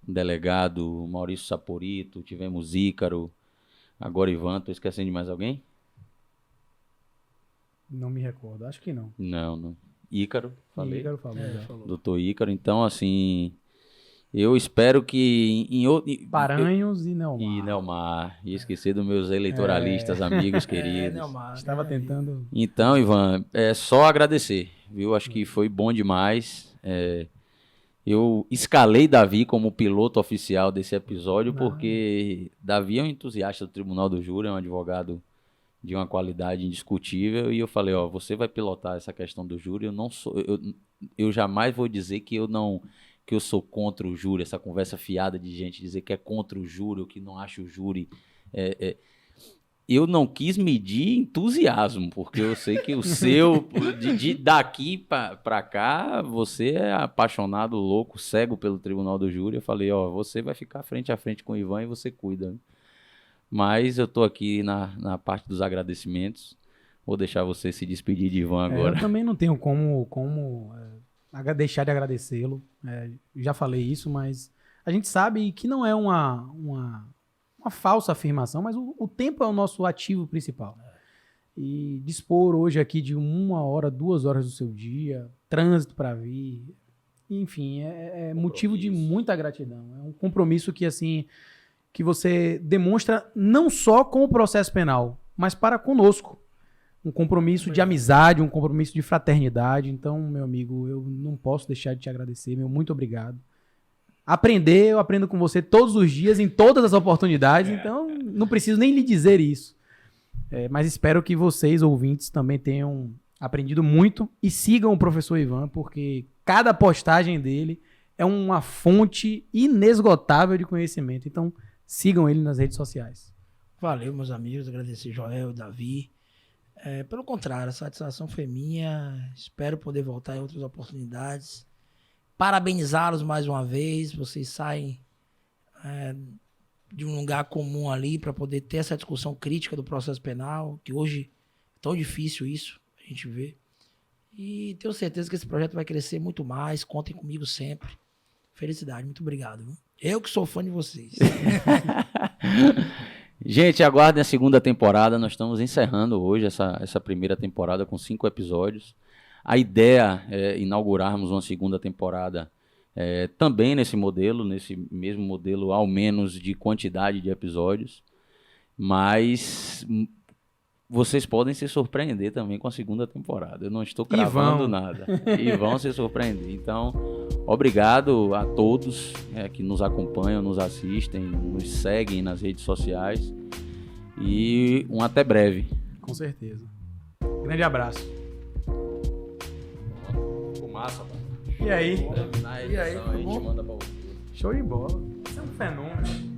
delegado, Maurício Saporito, tivemos Ícaro, agora Ivan. Estou esquecendo de mais alguém? Não me recordo, acho que não. Não. Ícaro, falei. Ícaro falou. Doutor Ícaro, então assim... Eu espero que Paranhos e Neomar. E Neomar. E esqueci dos meus eleitoralistas, amigos queridos. Neomar, estava tentando. Então, Ivan, é só agradecer, viu? Acho que foi bom demais. Eu escalei Davi como piloto oficial desse episódio, porque Davi é um entusiasta do Tribunal do Júri, é um advogado de uma qualidade indiscutível. E eu falei, você vai pilotar essa questão do júri. Eu jamais vou dizer que eu sou contra o júri, essa conversa fiada de gente dizer que é contra o júri ou que não acha o júri. eu não quis medir entusiasmo, porque eu sei que o seu, daqui pra cá, você é apaixonado, louco, cego pelo Tribunal do Júri. Eu falei, ó, você vai ficar frente a frente com o Ivan e você cuida. Mas eu tô aqui na parte dos agradecimentos. Vou deixar você se despedir de Ivan agora. Eu também não tenho como deixar de agradecê-lo. Já falei isso, mas a gente sabe que não é uma falsa afirmação, mas o tempo é o nosso ativo principal. E dispor hoje aqui de 1 hora, 2 horas do seu dia, trânsito para vir, enfim, é motivo de muita gratidão. É um compromisso que, assim, que você demonstra não só com o processo penal, mas para conosco. Um compromisso de amizade, um compromisso de fraternidade. Então, meu amigo, eu não posso deixar de te agradecer. Meu muito obrigado. Eu aprendo com você todos os dias, em todas as oportunidades, então não preciso nem lhe dizer isso. Mas espero que vocês, ouvintes, também tenham aprendido muito e sigam o professor Ivan, porque cada postagem dele é uma fonte inesgotável de conhecimento. Então, sigam ele nas redes sociais. Valeu, meus amigos. Agradecer Joel, Davi. Pelo contrário, a satisfação foi minha. Espero poder voltar em outras oportunidades. Parabenizá-los mais uma vez. Vocês saem de um lugar comum ali para poder ter essa discussão crítica do processo penal, que hoje é tão difícil isso, a gente vê. E tenho certeza que esse projeto vai crescer muito mais. Contem comigo sempre. Felicidade, muito obrigado. Viu? Eu que sou fã de vocês. Gente, aguardem a segunda temporada. Nós estamos encerrando hoje essa primeira temporada com 5 episódios. A ideia é inaugurarmos uma segunda temporada também nesse mesmo modelo, ao menos de quantidade de episódios. Mas vocês podem se surpreender também com a segunda temporada. Eu não estou cravando nada. E vão se surpreender. Então, obrigado a todos que nos acompanham, nos assistem, nos seguem nas redes sociais. E um até breve. Com certeza. Grande abraço. Fumaça, mano. E aí? Na edição, a gente manda pra você. Show de bola. Isso é um fenômeno.